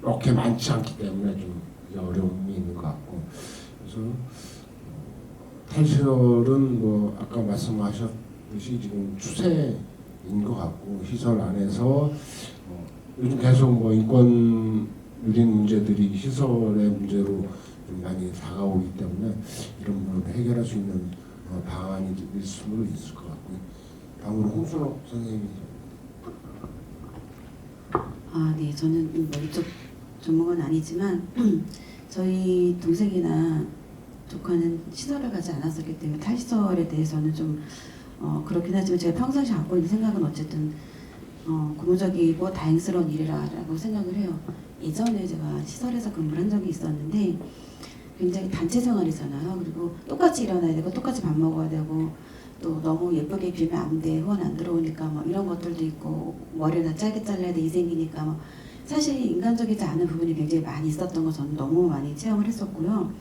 그렇게 많지 않기 때문에 좀 어려움이 있는 것 같고, 그래서 탈시설은 뭐 아까 말씀하셨던 것이 지금 추세인 것 같고 시설 안에서 요즘 계속 뭐 인권 유린 문제들이 시설의 문제로 좀 많이 다가오기 때문에 이런 부분을 해결할 수 있는 방안이 될 수도 있을 것 같고요. 다음으로 홍순옥 선생님이. 네, 저는 뭐 이쪽 전문가는 아니지만 저희 동생이나 조카는 시설을 가지 않았었기 때문에 탈시설에 대해서는 좀 그렇긴 하지만 제가 평상시 갖고 있는 생각은 어쨌든 고무적이고 다행스러운 일이라고 생각을 해요. 예전에 제가 시설에서 근무를 한 적이 있었는데 굉장히 단체 생활이잖아요. 그리고 똑같이 일어나야 되고 똑같이 밥 먹어야 되고 또 너무 예쁘게 비면 안 돼, 후원 안 들어오니까 뭐 이런 것들도 있고 머리를 다 짧게 잘라야 돼, 희생이니까 뭐 사실 인간적이지 않은 부분이 굉장히 많이 있었던 거 저는 너무 많이 체험을 했었고요.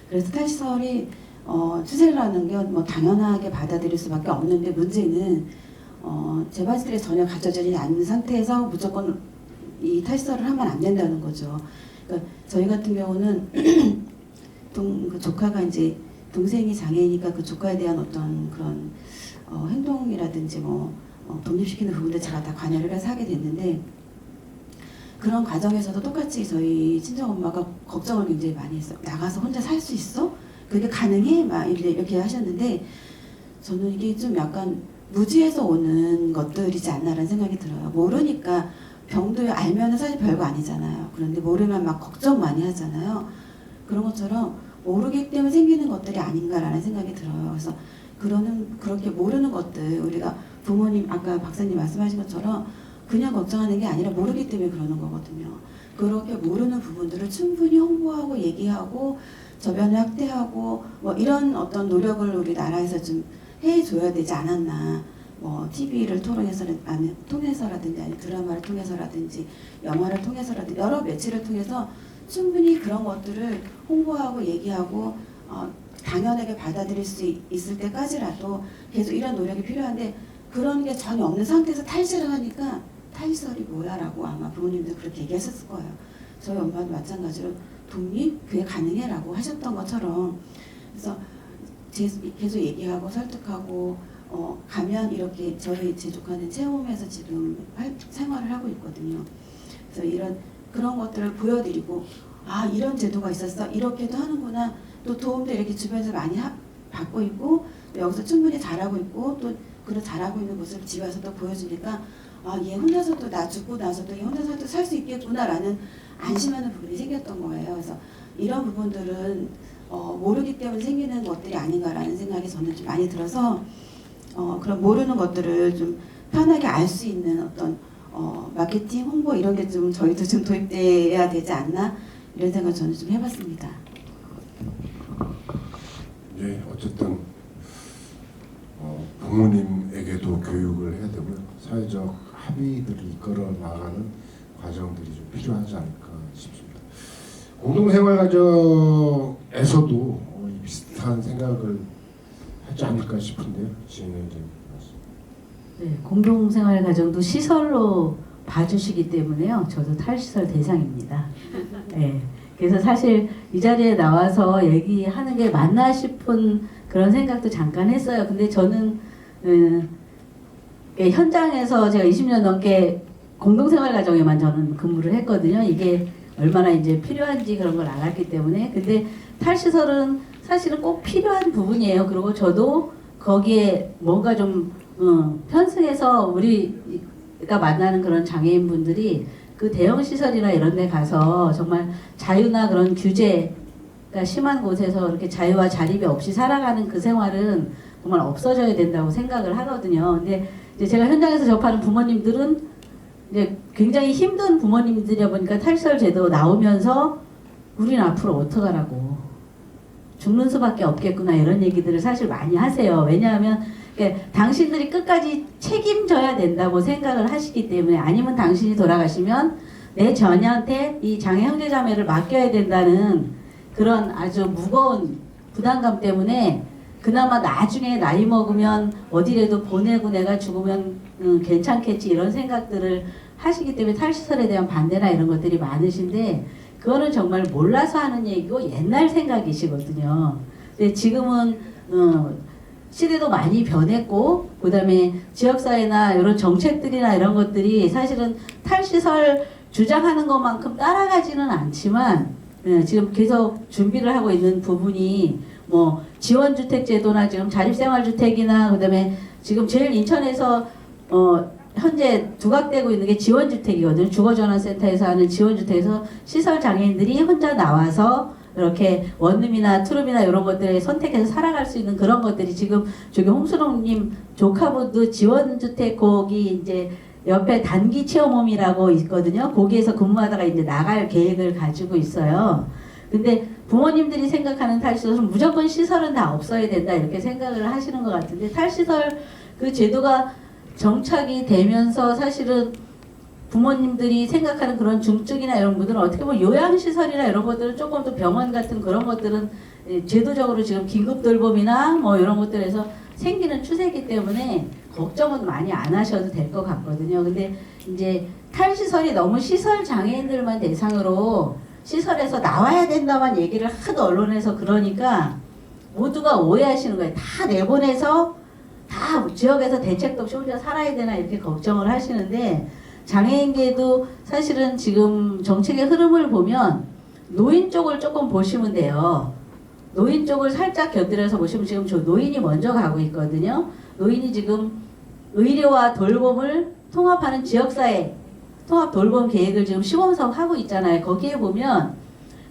그래서 탈시설이 추세라는 게 뭐 당연하게 받아들일 수밖에 없는데 문제는 재발들이 전혀 갖춰지지 않는 상태에서 무조건 이 탈시설을 하면 안 된다는 거죠. 그러니까 저희 같은 경우는 그 조카가 이제 동생이 장애이니까 그 조카에 대한 어떤 그런 행동이라든지 뭐 독립시키는 부분들 제가 다 관여를 해서 하게 됐는데 그런 과정에서도 똑같이 저희 친정 엄마가 걱정을 굉장히 많이 했어요. 나가서 혼자 살 수 있어? 그게 가능해? 막 이렇게 하셨는데 저는 이게 좀 약간 무지에서 오는 것들이지 않나라는 생각이 들어요. 모르니까 병도 알면은 사실 별거 아니잖아요. 그런데 모르면 막 걱정 많이 하잖아요. 그런 것처럼 모르기 때문에 생기는 것들이 아닌가라는 생각이 들어요. 그래서 그렇게 모르는 것들 우리가 부모님 아까 박사님 말씀하신 것처럼 그냥 걱정하는 게 아니라 모르기 때문에 그러는 거거든요. 그렇게 모르는 부분들을 충분히 홍보하고 얘기하고 저변을 확대하고 뭐 이런 어떤 노력을 우리 나라에서 좀 해줘야 되지 않았나. 뭐 TV를 통해서라든지 아니 드라마를 통해서라든지 영화를 통해서라든지 여러 매체를 통해서 충분히 그런 것들을 홍보하고 얘기하고 당연하게 받아들일 수 있을 때까지라도 계속 이런 노력이 필요한데 그런 게 전혀 없는 상태에서 탈시를 하니까 탈시설이 뭐야라고 아마 부모님들 그렇게 얘기하셨을 거예요. 저희 엄마도 마찬가지로 독립 그게 가능해라고 하셨던 것처럼 그래서 계속 얘기하고 설득하고 가면 이렇게 제 조카는 체험에서 지금 생활을 하고 있거든요. 그래서 그런 것들을 보여드리고 이런 제도가 있었어 이렇게도 하는구나 또 도움도 이렇게 주변에서 많이 받고 있고 또 여기서 충분히 잘하고 있고 또 그런 잘하고 있는 모습을 집에 와서 또 보여주니까 얘 혼자서도 나 죽고 나서도 얘 혼자서도 살 수 있겠구나라는 안심하는 부분이 생겼던 거예요. 그래서 이런 부분들은 모르기 때문에 생기는 것들이 아닌가라는 생각이 저는 좀 많이 들어서 그런 모르는 것들을 좀 편하게 알 수 있는 어떤 마케팅, 홍보 이런 게 좀 저희도 좀 도입돼야 되지 않나 이런 생각 저는 좀 해봤습니다. 예, 어쨌든 부모님에게도 교육을 해야 되고 사회적 합의들을 이끌어 나가는 과정들이 좀 필요하지 않을까 싶습니다. 공동생활과정에서도 비슷한 생각을 하지 않을까 싶은데요. 진행자님. 네, 공동생활 가정도 시설로 봐주시기 때문에요. 저도 탈시설 대상입니다. 네, 그래서 사실 이 자리에 나와서 얘기하는 게 맞나 싶은 그런 생각도 잠깐 했어요. 근데 저는 현장에서 제가 20년 넘게 공동생활 가정에만 저는 근무를 했거든요. 이게 얼마나 이제 필요한지 그런 걸 알았기 때문에. 근데 탈시설은 사실은 꼭 필요한 부분이에요. 그리고 저도 거기에 뭔가 좀 편승해서 우리가 만나는 그런 장애인분들이 그 대형 시설이나 이런 데 가서 정말 자유나 그런 규제가 심한 곳에서 이렇게 자유와 자립이 없이 살아가는 그 생활은 정말 없어져야 된다고 생각을 하거든요. 근데 이제 제가 현장에서 접하는 부모님들은 이제 굉장히 힘든 부모님들이다 보니까 탈시설 제도 나오면서 우리는 앞으로 어떡하라고 죽는 수밖에 없겠구나 이런 얘기들을 사실 많이 하세요. 왜냐하면 당신들이 끝까지 책임져야 된다고 생각을 하시기 때문에 아니면 당신이 돌아가시면 내 자녀한테 이 장애 형제자매를 맡겨야 된다는 그런 아주 무거운 부담감 때문에 그나마 나중에 나이 먹으면 어디라도 보내고 내가 죽으면 괜찮겠지 이런 생각들을 하시기 때문에 탈시설에 대한 반대나 이런 것들이 많으신데 그거는 정말 몰라서 하는 얘기고 옛날 생각이시거든요. 근데 지금은 시대도 많이 변했고 그다음에 지역사회나 이런 정책들이나 이런 것들이 사실은 탈시설 주장하는 것만큼 따라가지는 않지만 지금 계속 준비를 하고 있는 부분이 뭐 지원주택 제도나 지금 자립생활주택이나 그다음에 지금 제일 인천에서 현재 두각되고 있는 게 지원주택이거든요. 주거전환센터에서 하는 지원주택에서 시설장애인들이 혼자 나와서 이렇게 원룸이나 투룸이나 이런 것들을 선택해서 살아갈 수 있는 그런 것들이 지금 저기 홍순옥님 조카분도 지원주택 거기 이제 옆에 단기 체험홈이라고 있거든요. 거기에서 근무하다가 이제 나갈 계획을 가지고 있어요. 근데 부모님들이 생각하는 탈시설은 무조건 시설은 다 없어야 된다 이렇게 생각을 하시는 것 같은데 탈시설 그 제도가 정착이 되면서 사실은 부모님들이 생각하는 그런 중증이나 이런 분들은 어떻게 보면 요양시설이나 이런 것들은 조금 더 병원 같은 그런 것들은 제도적으로 지금 긴급돌봄이나 뭐 이런 것들에서 생기는 추세이기 때문에 걱정은 많이 안 하셔도 될 것 같거든요. 근데 이제 탈시설이 너무 시설 장애인들만 대상으로 시설에서 나와야 된다만 얘기를 하도 언론에서 그러니까 모두가 오해하시는 거예요. 다 내보내서 다 지역에서 대책도 없이 혼자 살아야 되나 이렇게 걱정을 하시는데 장애인계도 사실은 지금 정책의 흐름을 보면 노인 쪽을 조금 보시면 돼요. 노인 쪽을 살짝 곁들여서 보시면 지금 저 노인이 먼저 가고 있거든요. 노인이 지금 의료와 돌봄을 통합하는 지역사회 통합 돌봄 계획을 지금 시범성 하고 있잖아요. 거기에 보면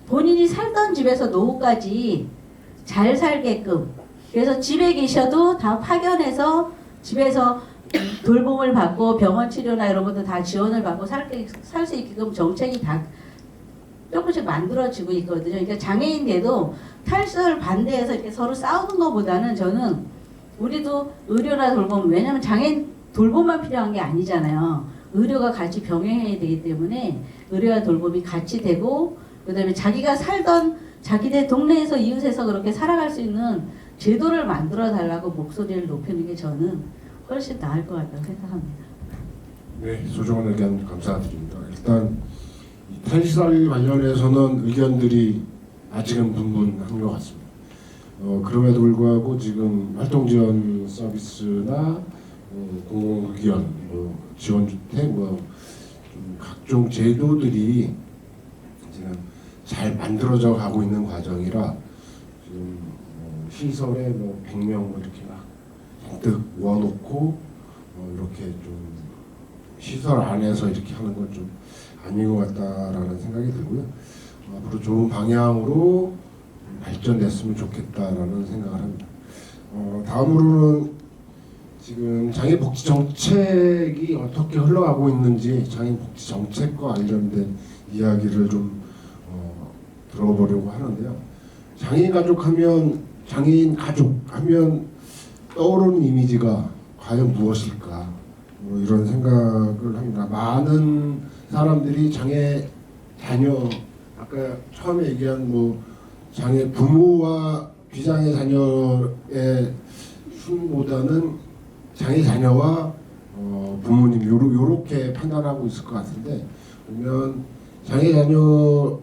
본인이 살던 집에서 노후까지 잘 살게끔 그래서 집에 계셔도 다 파견해서 집에서 돌봄을 받고 병원 치료나 이런 것도 다 지원을 받고 살 수 있게끔 정책이 다 조금씩 만들어지고 있거든요. 그러니까 장애인들도 탈시설 반대해서 이렇게 서로 싸우는 것보다는 저는 우리도 의료나 돌봄 왜냐면 장애인 돌봄만 필요한 게 아니잖아요. 의료가 같이 병행해야 되기 때문에 의료와 돌봄이 같이 되고 그다음에 자기가 살던 자기네 동네에서 이웃에서 그렇게 살아갈 수 있는 제도를 만들어 달라고 목소리를 높이는 게 저는 훨씬 나을 것 같다고 생각합니다. 네, 소중한 의견 감사드립니다. 일단 이 탈시설 관련해서는 의견들이 아직은 분분한 것 같습니다. 그럼에도 불구하고 지금 활동지원 서비스나 공공의견, 지원주택, 좀 각종 제도들이 지금 잘 만들어져 가고 있는 과정이라 지금 시설에 100명 이렇게 막 잔뜩 모아놓고 이렇게 좀 시설 안에서 이렇게 하는 건 좀 아닌 것 같다라는 생각이 들고요. 앞으로 좋은 방향으로 발전됐으면 좋겠다라는 생각을 합니다. 다음으로는 지금 장애복지 정책이 어떻게 흘러가고 있는지 장애복지 정책과 관련된 이야기를 좀 들어보려고 하는데요. 장애인 가족 하면 떠오르는 이미지가 과연 무엇일까? 이런 생각을 합니다. 많은 사람들이 장애 자녀 아까 처음에 얘기한 장애 부모와 비장애 자녀의 순보다는 장애 자녀와 부모님 요렇게 판단하고 있을 것 같은데 보면 장애 자녀도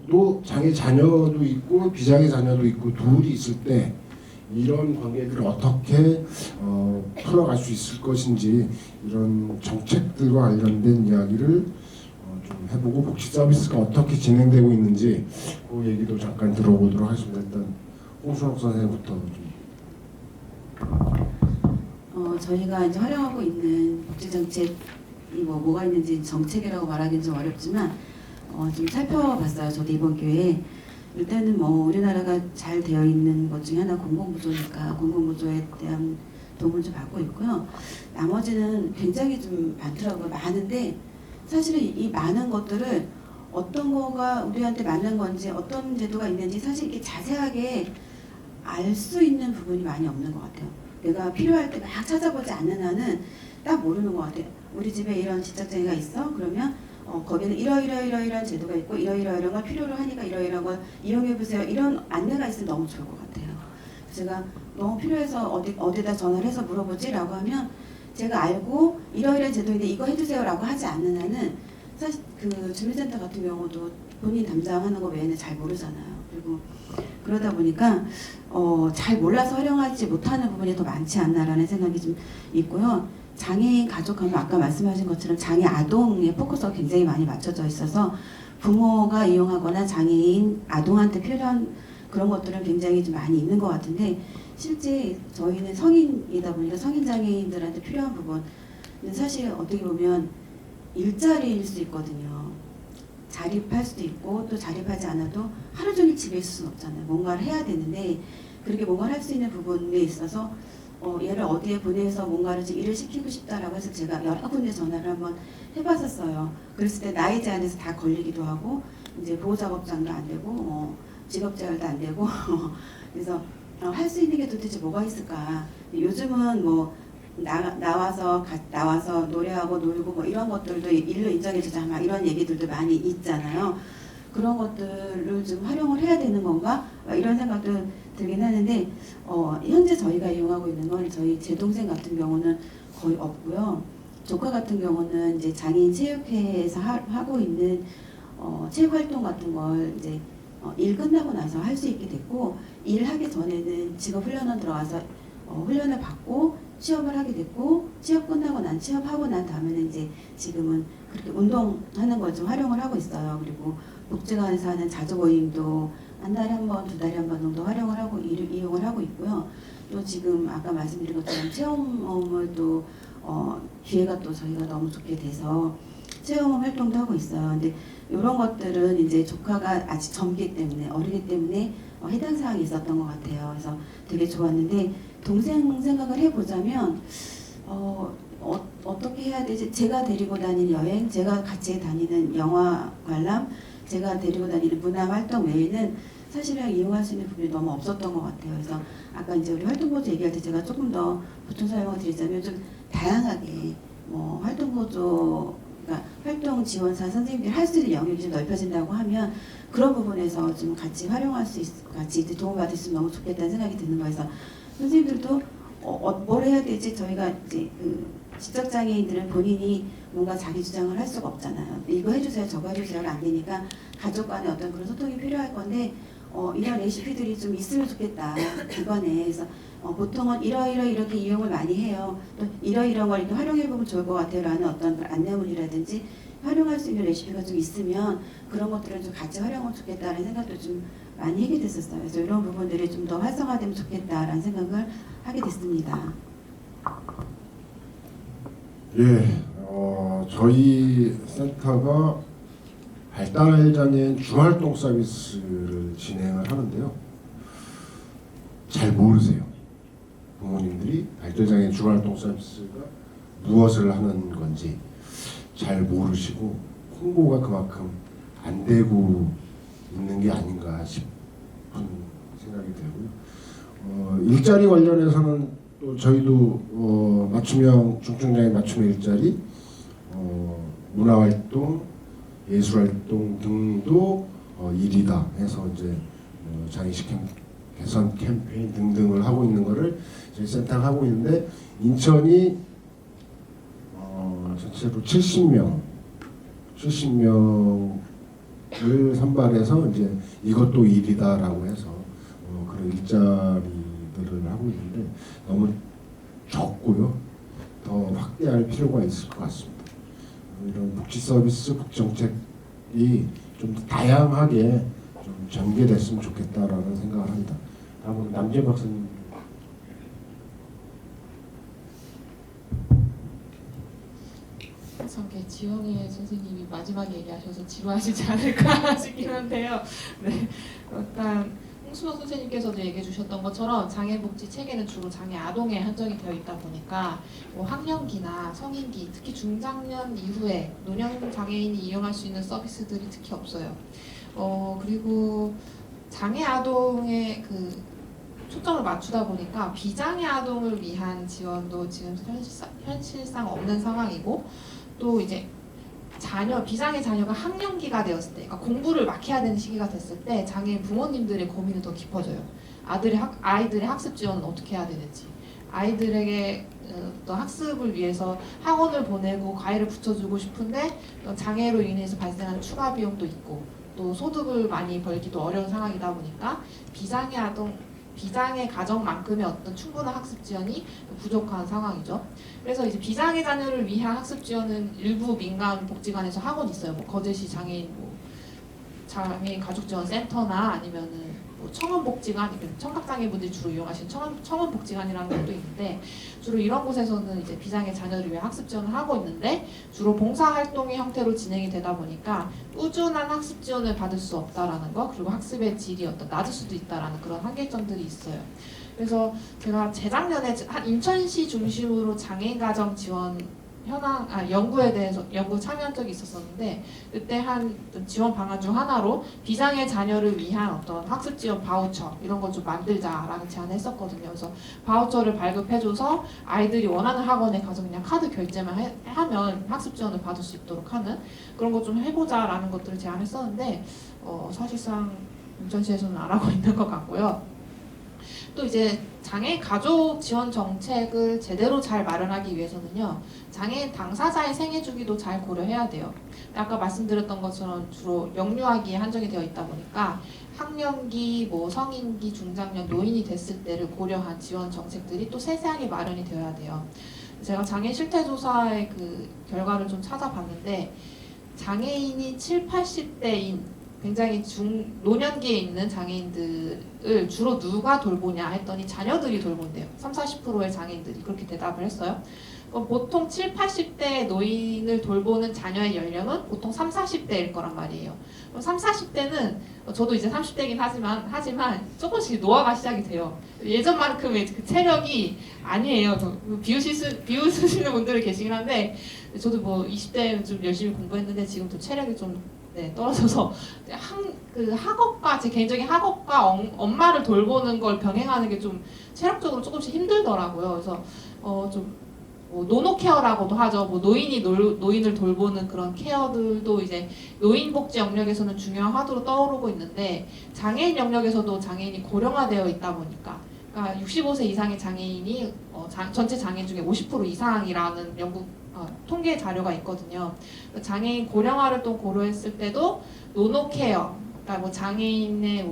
있고 비장애 자녀도 있고 둘이 있을 때 이런 관계들을 어떻게 풀어갈 수 있을 것인지 이런 정책들과 관련된 이야기를 좀 해보고 복지 서비스가 어떻게 진행되고 있는지 그 얘기도 잠깐 들어보도록 하겠습니다. 일단 홍순옥 선생님부터 좀. 저희가 이제 활용하고 있는 복지 정책이 뭐가 있는지 정책이라고 말하기는 좀 어렵지만 좀 살펴봤어요. 저도 이번 기회에 일단은 우리나라가 잘 되어 있는 것 중에 하나 공공부조니까 공공부조에 대한 도움을 좀 받고 있고요. 나머지는 굉장히 좀 많더라고요. 많은데 사실은 이 많은 것들을 어떤 거가 우리한테 맞는 건지 어떤 제도가 있는지 사실 이렇게 자세하게 알 수 있는 부분이 많이 없는 것 같아요. 내가 필요할 때 막 찾아보지 않는 한은 딱 모르는 것 같아요. 우리 집에 이런 지적장애가 있어? 그러면 거기는 이러이러이러이러한 제도가 있고 이러이러이러한 걸 필요로 하니까 이러이러한 걸 이용해보세요. 이런 안내가 있으면 너무 좋을 것 같아요. 제가 너무 필요해서 어디다 전화를 해서 물어보지? 라고 하면 제가 알고 이러이러한 제도인데 이거 해주세요 라고 하지 않는 한은 사실 그 주민센터 같은 경우도 본인 담당하는 거 외에는 잘 모르잖아요. 그리고 그러다 보니까 잘 몰라서 활용하지 못하는 부분이 더 많지 않나라는 생각이 좀 있고요. 장애인 가족하면 아까 말씀하신 것처럼 장애 아동의 포커스가 굉장히 많이 맞춰져 있어서 부모가 이용하거나 장애인 아동한테 필요한 그런 것들은 굉장히 좀 많이 있는 것 같은데 실제 저희는 성인이다 보니까 성인 장애인들한테 필요한 부분은 사실 어떻게 보면 일자리일 수 있거든요. 자립할 수도 있고 또 자립하지 않아도 하루 종일 집에 있을 수는 없잖아요. 뭔가를 해야 되는데 그렇게 뭔가를 할 수 있는 부분에 있어서 얘를 어디에 보내서 뭔가를 좀 일을 시키고 싶다라고 해서 제가 여러 군데 전화를 한번 해봤었어요. 그랬을 때 나이 제한에서 다 걸리기도 하고 이제 보호작업장도 안 되고 직업재활도 안 되고 그래서 할 수 있는 게 도대체 뭐가 있을까. 요즘은 뭐 나와서 노래하고 놀고 뭐 이런 것들도 일로 인정해주자 막 이런 얘기들도 많이 있잖아요. 그런 것들을 좀 활용을 해야 되는 건가? 이런 생각도 들긴 하는데 현재 저희가 이용하고 있는 건 저희 제 동생 같은 경우는 거의 없고요. 조카 같은 경우는 이제 장애인 체육회에서 하고 있는 체육 활동 같은 걸 이제 일 끝나고 나서 할 수 있게 됐고 일하기 전에는 직업 훈련원 들어가서 훈련을 받고 취업을 하게 됐고 취업하고 난 다음에는 이제 지금은 그렇게 운동하는 걸 좀 활용을 하고 있어요. 그리고 복지관에서 하는 자조 모임도 한 달에 한 번, 두 달에 한 번 정도 활용을 하고 이용을 하고 있고요. 또 지금 아까 말씀드린 것처럼 체험을 또 기회가 또 저희가 너무 좋게 돼서 체험 활동도 하고 있어요. 근데 이런 것들은 이제 조카가 아직 젊기 때문에 어리기 때문에 해당 사항이 있었던 것 같아요. 그래서 되게 좋았는데 동생 생각을 해보자면 어떻게 해야 되지? 제가 데리고 다니는 여행, 제가 같이 다니는 영화 관람, 제가 데리고 다니는 문화 활동 외에는 사실은 이용할 수 있는 부분이 너무 없었던 것 같아요. 그래서 아까 이제 우리 활동보조 얘기할 때 제가 조금 더 보충 설명을 드리자면 좀 다양하게 활동보조, 그러니까 활동 지원사 선생님들이 할 수 있는 영역이 좀 넓혀진다고 하면 그런 부분에서 좀 같이 활용할 수 같이 이제 도움받을 수 있으면 너무 좋겠다는 생각이 드는 거여서 선생님들도 뭘 해야 되지? 저희가 이제 지적장애인들은 본인이 뭔가 자기 주장을 할 수가 없잖아요. 이거 해주세요, 저거 해주세요가 안 되니까 가족 간에 어떤 그런 소통이 필요할 건데 이런 레시피들이 좀 있으면 좋겠다 이번에. 그래서 보통은 이렇게 이용을 많이 해요. 또 이런 걸 이렇게 활용해 보면 좋을 것 같아요라는 어떤 안내문이라든지 활용할 수 있는 레시피가 좀 있으면 그런 것들을 좀 같이 활용하면 좋겠다라는 생각도 좀 많이 하게 됐었어요. 그래서 이런 부분들이 좀 더 활성화되면 좋겠다라는 생각을 하게 됐습니다. 예, 저희 센터가 발달장애인 중활동 서비스를 진행을 하는데요. 잘 모르세요. 부모님들이 발달장애인 중활동 서비스가 무엇을 하는 건지 잘 모르시고 홍보가 그만큼 안 되고 있는 게 아닌가 싶은 생각이 들고요. 일자리 관련해서는 또 저희도 맞춤형 중증장애인 맞춤형 일자리, 문화활동, 예술활동 등도 일이다 해서 이제 장애식 개선 캠페인 등등을 하고 있는 거를 저희 센터가 하고 있는데 인천이 전체로 70명을 선발해서 이제 이것도 일이다라고 해서 그런 일자리들을 하고 있는데 너무 적고요. 더 확대할 필요가 있을 것 같습니다. 이런 복지 서비스, 복지 정책이 좀 더 다양하게 좀 전개됐으면 좋겠다라는 생각을 합니다. 다음은 남재 박사님. 항상 지영애 선생님이 마지막에 얘기하셔서 지루하시지 않을까 싶긴 한데요. 네, 일단 홍수석 선생님께서도 얘기해 주셨던 것처럼 장애복지 체계는 주로 장애 아동에 한정이 되어 있다 보니까 학령기나 성인기, 특히 중장년 이후에 노년 장애인이 이용할 수 있는 서비스들이 특히 없어요. 그리고 장애 아동의 초점을 맞추다 보니까 비장애 아동을 위한 지원도 지금 현실상 없는 상황이고, 또 이제 비장애 자녀가 학령기가 되었을 때, 그러니까 공부를 막 해야 되는 시기가 됐을 때 장애인 부모님들의 고민이 더 깊어져요. 아이들의 학습 지원은 어떻게 해야 되는지, 아이들에게 또 학습을 위해서 학원을 보내고 과외를 붙여주고 싶은데 장애로 인해서 발생하는 추가 비용도 있고, 또 소득을 많이 벌기도 어려운 상황이다 보니까 비장의 가정만큼의 어떤 충분한 학습 지원이 부족한 상황이죠. 그래서 이제 비장의 자녀를 위한 학습 지원은 일부 민간 복지관에서 하고 있어요. 뭐 거제시 장애인 장애인 가족 지원 센터나 아니면은 뭐 청원복지관, 청각장애분들이 주로 이용하시는 청원복지관이라는 것도 있는데, 주로 이런 곳에서는 이제 비장애 자녀를 위해 학습 지원을 하고 있는데 주로 봉사활동의 형태로 진행이 되다 보니까 꾸준한 학습 지원을 받을 수 없다라는 거, 그리고 학습의 질이 어떤 낮을 수도 있다라는 그런 한계점들이 있어요. 그래서 제가 재작년에 한 인천시 중심으로 장애인 가정 지원 연구에 대해서 연구 참여한 적이 있었었는데, 그때 한 지원 방안 중 하나로 비장애 자녀를 위한 어떤 학습 지원 바우처 이런 걸 좀 만들자라는 제안을 했었거든요. 그래서 바우처를 발급해줘서 아이들이 원하는 학원에 가서 그냥 카드 결제만 하면 학습 지원을 받을 수 있도록 하는 그런 거 좀 해보자라는 것들을 제안했었는데, 사실상 인천시에서는 안 하고 있는 것 같고요. 또 이제 장애인 가족 지원 정책을 제대로 잘 마련하기 위해서는요, 장애인 당사자의 생애 주기도 잘 고려해야 돼요. 아까 말씀드렸던 것처럼 주로 영유아기에 한정이 되어 있다 보니까 학령기, 뭐 성인기, 중장년, 노인이 됐을 때를 고려한 지원 정책들이 또 세세하게 마련이 되어야 돼요. 제가 장애인 실태조사의 그 결과를 좀 찾아봤는데, 장애인이 7, 80대인 굉장히 노년기에 있는 장애인들을 주로 누가 돌보냐 했더니 자녀들이 돌본대요. 30-40%의 장애인들이 그렇게 대답을 했어요. 그럼 보통 7, 80대 노인을 돌보는 자녀의 연령은 보통 30, 40대일 거란 말이에요. 그럼 30, 40대는 저도 이제 30대이긴 하지만 조금씩 노화가 시작이 돼요. 예전만큼의 그 체력이 아니에요. 비웃으시는 분들이 계시긴 한데, 저도 뭐 20대는 좀 열심히 공부했는데 지금 또 체력이 좀 떨어져서 학업과 제 개인적인 학업과 엄마를 돌보는 걸 병행하는 게 좀 체력적으로 조금씩 힘들더라고요. 그래서 뭐 노노케어라고도 하죠. 뭐 노인을 돌보는 그런 케어들도 이제 노인복지 영역에서는 중요한 화두로 떠오르고 있는데, 장애인 영역에서도 장애인이 고령화되어 있다 보니까, 그러니까 65세 이상의 장애인이 전체 장애인 중에 50% 이상이라는 통계 자료가 있거든요. 장애인 고령화를 또 고려했을 때도 노노케어, 그러니까 뭐 장애인의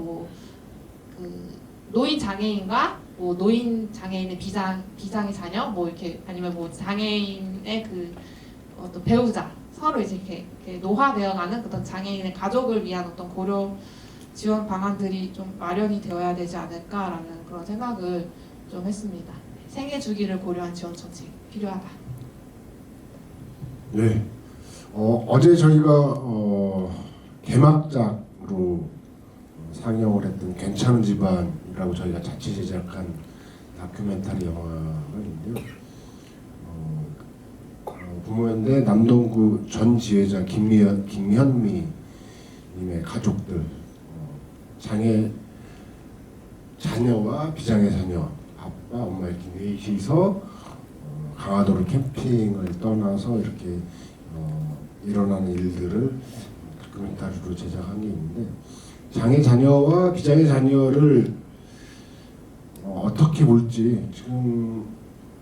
노인 장애인과 뭐 노인 장애인의 비장의 자녀, 뭐 이렇게 아니면 뭐 장애인의 어떤 배우자 서로 이제 이렇게 노화되어가는 어떤 장애인의 가족을 위한 어떤 고려 지원 방안들이 좀 마련이 되어야 되지 않을까라는 그런 생각을 좀 했습니다. 생애 주기를 고려한 지원 정책이 필요하다. 네. 어제 저희가 개막작으로 상영을 했던 괜찮은 집안이라고 저희가 자체 제작한 다큐멘터리 영화가 있는데요. 부모연대 남동구 전 지회자 김현미 님의 가족들, 장애 자녀와 비장애 자녀, 아빠, 엄마 이렇게 넷이서 강화도로 캠핑을 떠나서 이렇게 일어나는 일들을 다큐멘터리로 제작한 게 있는데, 장애 자녀와 비장애 자녀를 어떻게 볼지, 지금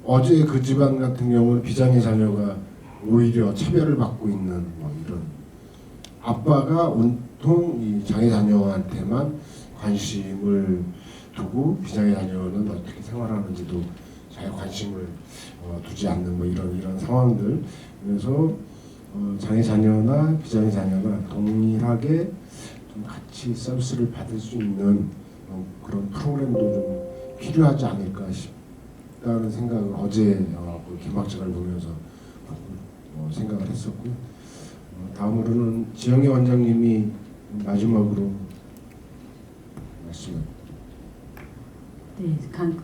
어제 그 집안 같은 경우는 비장애 자녀가 오히려 차별을 받고 있는 뭐 이런, 아빠가 온통 이 장애 자녀한테만 관심을 두고 비장애 자녀는 어떻게 생활하는지도 잘 관심을 두지 않는 뭐 이런 상황들. 그래서 장애 자녀나 비장애 자녀가 동일하게 좀 같이 서비스를 받을 수 있는 그런 프로그램도 좀 필요하지 않을까 싶다는 생각을 어제 그 개막작을 보면서 생각을 했었고요. 다음으로는 지영애 원장님이 마지막으로 말씀을. 네,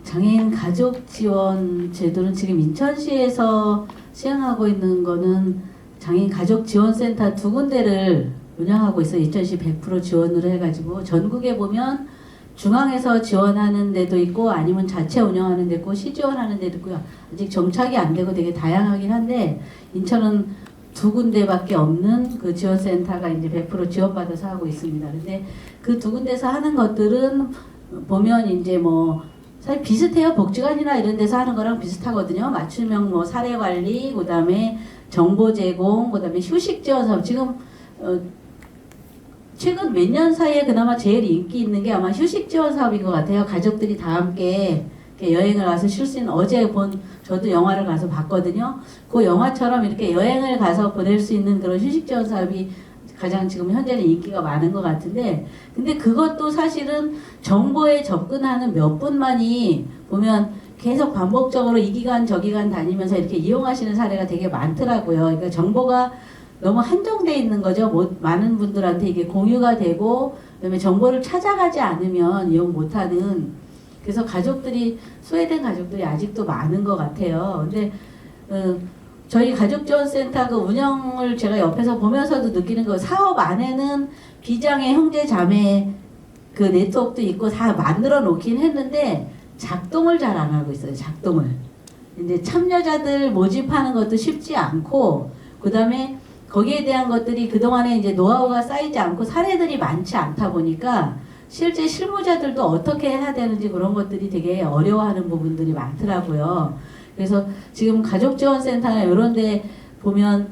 장애인 가족 지원 제도는 지금 인천시에서 시행하고 있는 거는 장애인 가족 지원센터 2군데를 운영하고 있어요. 인천시 100% 지원으로 해가지고 전국에 보면 중앙에서 지원하는 데도 있고 아니면 자체 운영하는 데 있고 시 지원하는 데도 있고요. 아직 정착이 안 되고 되게 다양하긴 한데, 인천은 2군데밖에 없는 그 지원센터가 이제 100% 지원받아서 하고 있습니다. 근데 그 2군데서 하는 것들은 보면 이제 뭐 사실 비슷해요. 복지관이나 이런 데서 하는 거랑 비슷하거든요. 맞춤형 뭐 사례 관리, 그다음에 정보 제공, 그다음에 휴식 지원 사업. 지금 최근 몇 년 사이에 그나마 제일 인기 있는 게 아마 휴식 지원 사업인 것 같아요. 가족들이 다 함께 이렇게 여행을 가서 쉴 수 있는, 어제 본 저도 영화를 가서 봤거든요. 그 영화처럼 이렇게 여행을 가서 보낼 수 있는 그런 휴식 지원 사업이 가장 지금 현재는 인기가 많은 것 같은데, 근데 그것도 사실은 정보에 접근하는 몇 분만이 보면 계속 반복적으로 이 기관 저 기관 다니면서 이렇게 이용하시는 사례가 되게 많더라고요. 그러니까 정보가 너무 한정돼 있는 거죠. 많은 분들한테 이게 공유가 되고, 그다음에 정보를 찾아가지 않으면 이용 못하는, 그래서 가족들이, 소외된 가족들이 아직도 많은 것 같아요. 근데 저희 가족지원센터 그 운영을 제가 옆에서 보면서도 느끼는 거, 사업 안에는 비장애 형제 자매 그 네트워크도 있고 다 만들어 놓긴 했는데 작동을 잘 안 하고 있어요. 작동을. 이제 참여자들 모집하는 것도 쉽지 않고, 그 다음에 거기에 대한 것들이 그동안에 이제 노하우가 쌓이지 않고 사례들이 많지 않다 보니까 실제 실무자들도 어떻게 해야 되는지 그런 것들이 되게 어려워하는 부분들이 많더라고요. 그래서 지금 가족지원센터나 이런 데 보면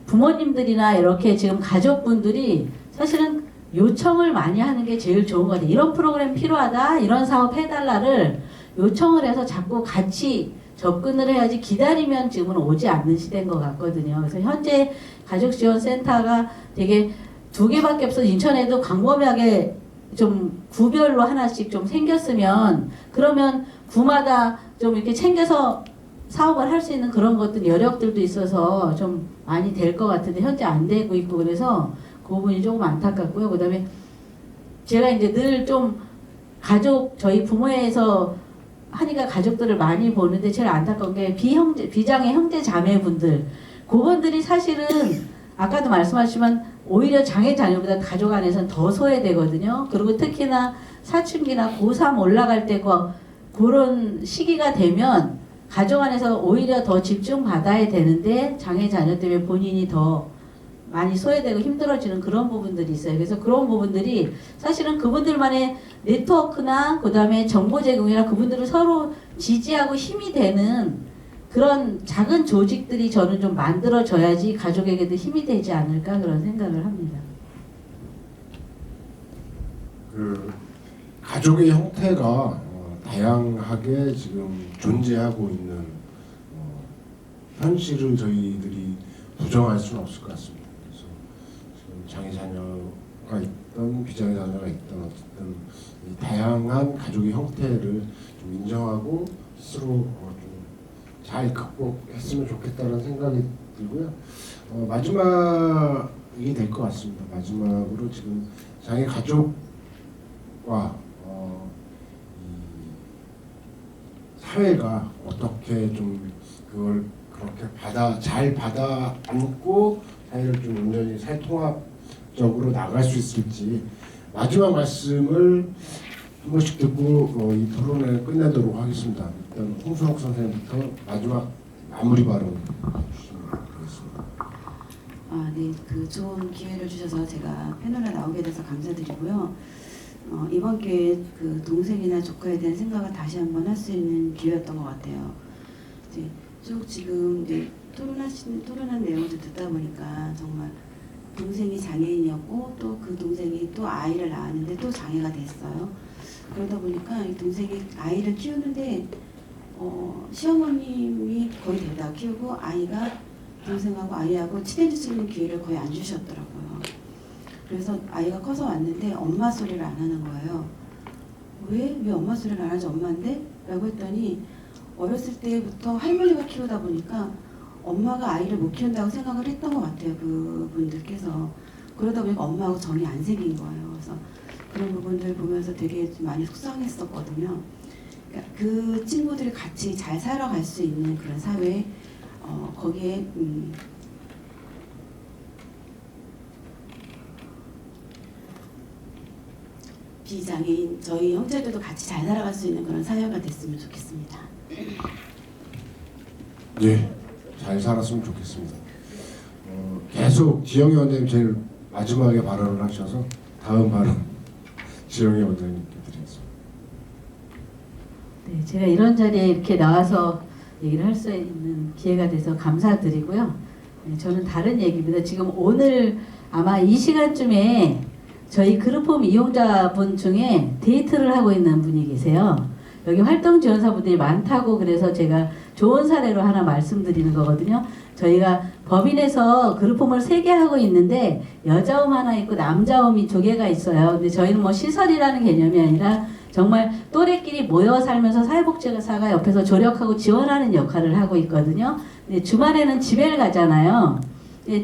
부모님들이나 이렇게 지금 가족분들이 사실은 요청을 많이 하는 게 제일 좋은 것 같아요. 이런 프로그램 필요하다, 이런 사업 해달라를 요청을 해서 자꾸 같이 접근을 해야지 기다리면 지금은 오지 않는 시대인 것 같거든요. 그래서 현재 가족지원센터가 되게 2개밖에 없어서 인천에도 광범위하게 좀 구별로 하나씩 좀 생겼으면, 그러면 구마다 좀 이렇게 챙겨서 사업을 할 수 있는 그런 것들 여력들도 있어서 좀 많이 될 것 같은데 현재 안 되고 있고, 그래서 그 부분이 조금 안타깝고요. 그 다음에 제가 이제 늘 좀 가족, 저희 부모에서 하니까 가족들을 많이 보는데 제일 안타까운 게 비장애 형제 자매분들, 그분들이 사실은 아까도 말씀하셨지만 오히려 장애 자녀보다 가족 안에서는 더 소외되거든요. 그리고 특히나 사춘기나 고3 올라갈 때 그런 시기가 되면 가족 안에서 오히려 더 집중받아야 되는데 장애 자녀 때문에 본인이 더 많이 소외되고 힘들어지는 그런 부분들이 있어요. 그래서 그런 부분들이 사실은 그분들만의 네트워크나 그 다음에 정보 제공이나 그분들을 서로 지지하고 힘이 되는 그런 작은 조직들이 저는 좀 만들어져야지 가족에게도 힘이 되지 않을까 그런 생각을 합니다. 그 가족의 형태가 다양하게 지금 존재하고 있는 현실을 저희들이 부정할 수는 없을 것 같습니다. 그래서 지금 장애 자녀가 있던 비장애 자녀가 있던 어쨌든 이 다양한 가족의 형태를 좀 인정하고 스스로 좀 잘 극복했으면 좋겠다는 생각이 들고요. 마지막이 될 것 같습니다. 마지막으로 지금 장애 가족과 사회가 어떻게 좀 그걸 그렇게 잘 받아 안고 사회를 좀 온전히 사회통합적으로 나갈 수 있을지 마지막 말씀을 한 번씩 듣고 이 토론을 끝내도록 하겠습니다. 일단 홍순옥 선생님부터 마지막 마무리 발언 해주시면 되겠습니다. 네, 그 좋은 기회를 주셔서 제가 패널에 나오게 돼서 감사드리고요. 이번 기회에 그 동생이나 조카에 대한 생각을 다시 한번 할 수 있는 기회였던 것 같아요. 이제 쭉 지금 이제 토론한 내용을 듣다 보니까 정말 동생이 장애인이었고 또 그 동생이 또 아이를 낳았는데 또 장애가 됐어요. 그러다 보니까 이 동생이 아이를 키우는데 시어머님이 거의 대다 키우고 아이가 동생하고 아이하고 친해질 수 있는 기회를 거의 안 주셨더라고요. 그래서 아이가 커서 왔는데 엄마 소리를 안 하는 거예요. 왜 엄마 소리를 안 하지? 엄마인데? 라고 했더니 어렸을 때부터 할머니가 키우다 보니까 엄마가 아이를 못 키운다고 생각을 했던 것 같아요. 그분들께서. 그러다 보니까 엄마하고 정이 안 생긴 거예요. 그래서 그런 부분들 보면서 되게 좀 많이 속상했었거든요. 그러니까 그 친구들이 같이 잘 살아갈 수 있는 그런 사회, 거기에 비장애인 저희 형제들도 같이 잘 살아갈 수 있는 그런 사회가 됐으면 좋겠습니다. 네, 잘 살았으면 좋겠습니다. 계속 지영희 원장님 제일 마지막에 발언을 하셔서 다음 발언 지영희 원장님께 드리겠습니다. 네, 제가 이런 자리에 이렇게 나와서 얘기를 할 수 있는 기회가 돼서 감사드리고요. 네, 저는 다른 얘기입니다. 지금 오늘 아마 이 시간쯤에 저희 그룹홈 이용자분 중에 데이트를 하고 있는 분이 계세요. 여기 활동 지원사분들이 많다고 그래서 제가 좋은 사례로 하나 말씀드리는 거거든요. 저희가 법인에서 그룹홈을 3개 하고 있는데 여자홈 하나 있고 남자홈이 2개가 있어요. 근데 저희는 뭐 시설이라는 개념이 아니라 정말 또래끼리 모여 살면서 사회복지사가 옆에서 조력하고 지원하는 역할을 하고 있거든요. 근데 주말에는 집에를 가잖아요.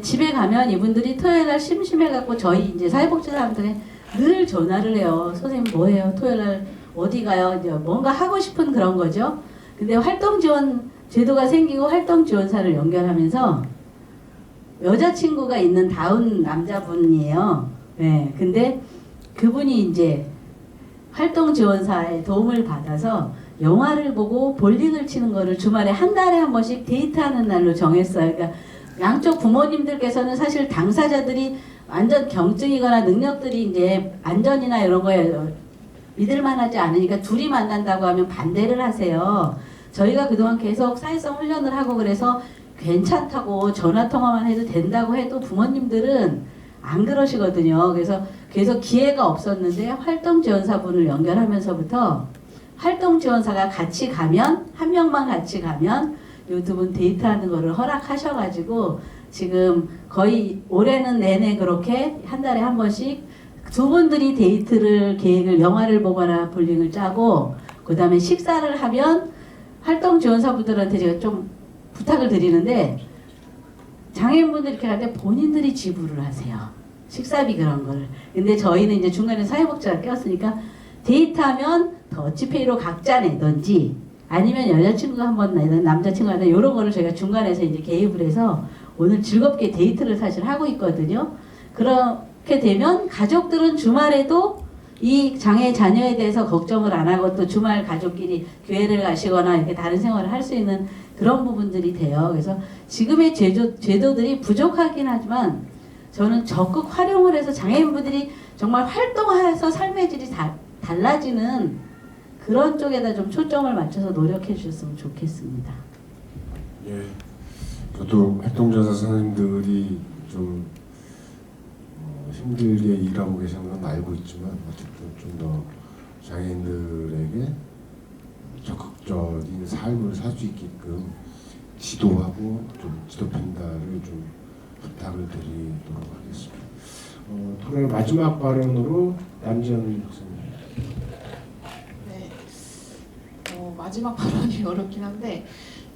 집에 가면 이분들이 토요일날 심심해갖고 저희 이제 사회복지사람들이 늘 전화를 해요. 선생님 뭐해요? 토요일날 어디 가요? 이제 뭔가 하고 싶은 그런 거죠. 근데 활동 지원 제도가 생기고 활동 지원사를 연결하면서 여자친구가 있는 다운 남자분이에요. 네, 근데 그분이 이제 활동 지원사의 도움을 받아서 영화를 보고 볼링을 치는 거를 주말에 한 달에 한 번씩 데이트하는 날로 정했어요. 그러니까 양쪽 부모님들께서는 사실 당사자들이 완전 경증이거나 능력들이 이제 안전이나 이런 거에 믿을만하지 않으니까 둘이 만난다고 하면 반대를 하세요. 저희가 그동안 계속 사회성 훈련을 하고 그래서 괜찮다고 전화통화만 해도 된다고 해도 부모님들은 안 그러시거든요. 그래서 계속 기회가 없었는데 활동지원사분을 연결하면서부터 활동지원사가 같이 가면 한 명만 같이 가면 이 두 분 데이트하는 거를 허락하셔가지고 지금 거의 올해는 내내 그렇게 한 달에 한 번씩 두 분들이 데이트를 계획을 영화를 보거나 볼링을 짜고 그 다음에 식사를 하면 활동지원사분들한테 제가 좀 부탁을 드리는데 장애인분들이 이렇게 갈 때 본인들이 지불을 하세요. 식사비 그런 거를. 근데 저희는 이제 중간에 사회복지가 꼈으니까 데이트하면 더치페이로 각자 내던지 아니면 여자친구가 한번 내든 남자친구가 내든 이런 거를 저희가 중간에서 이제 개입을 해서 오늘 즐겁게 데이트를 사실 하고 있거든요. 그렇게 되면 가족들은 주말에도 이 장애 자녀에 대해서 걱정을 안 하고 또 주말 가족끼리 교회를 가시거나 이렇게 다른 생활을 할 수 있는 그런 부분들이 돼요. 그래서 지금의 제도들이 부족하긴 하지만 저는 적극 활용을 해서 장애인분들이 정말 활동해서 삶의 질이 달라지는 그런 쪽에다 좀 초점을 맞춰서 노력해 주셨으면 좋겠습니다. 예, 저도 활동전사 선생님들이 좀 힘들게 일하고 계시는 건 알고 있지만 어쨌든 좀 더 장애인들에게 적극적인 삶을 살 수 있게끔 지도하고 좀 지도 편달을 좀 부탁을 드리도록 하겠습니다. 토론의 마지막 발언으로 남지현 박사님. 네. 마지막 발언이 어렵긴 한데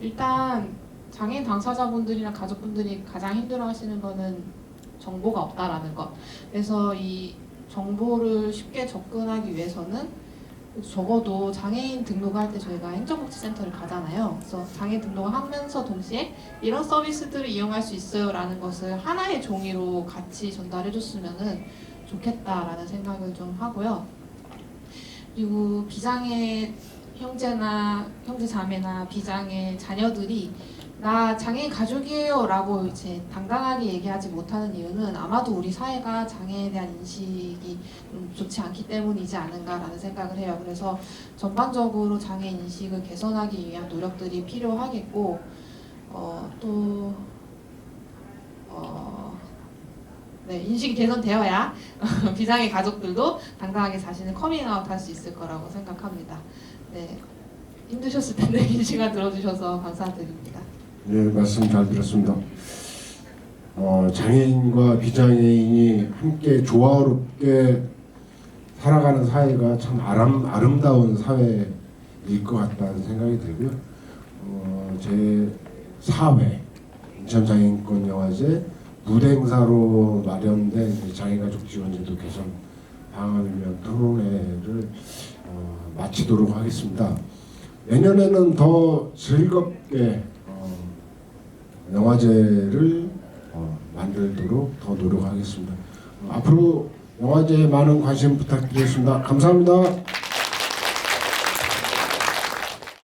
일단 장애인 당사자분들이나 가족분들이 가장 힘들어하시는 거는 정보가 없다라는 것. 그래서 이 정보를 쉽게 접근하기 위해서는 적어도 장애인 등록할 때 저희가 행정복지센터를 가잖아요. 그래서 장애인 등록을 하면서 동시에 이런 서비스들을 이용할 수 있어요 라는 것을 하나의 종이로 같이 전달해 줬으면 좋겠다라는 생각을 좀 하고요. 그리고 비장애 형제나 형제 자매나 비장애 자녀들이 나 장애인 가족이에요 라고 이제 당당하게 얘기하지 못하는 이유는 아마도 우리 사회가 장애에 대한 인식이 좀 좋지 않기 때문이지 않은가라는 생각을 해요. 그래서 전반적으로 장애 인식을 개선하기 위한 노력들이 필요하겠고 네, 인식이 개선되어야 비장애 가족들도 당당하게 자신을 커밍아웃 할 수 있을 거라고 생각합니다. 네, 힘드셨을 텐데 이 시간 들어주셔서 감사드립니다. 예, 말씀 잘 들었습니다. 장애인과 비장애인이 함께 조화롭게 살아가는 사회가 참 아름다운 사회일 것 같다는 생각이 들고요. 제 4회 인천장애인권 영화제 무대 행사로 마련된 장애가족 지원제도 개선 방안을 위한 토론회를 마치도록 하겠습니다. 내년에는 더 즐겁게 영화제를 만들도록 더 노력하겠습니다. 앞으로 영화제에 많은 관심 부탁드리겠습니다. 감사합니다.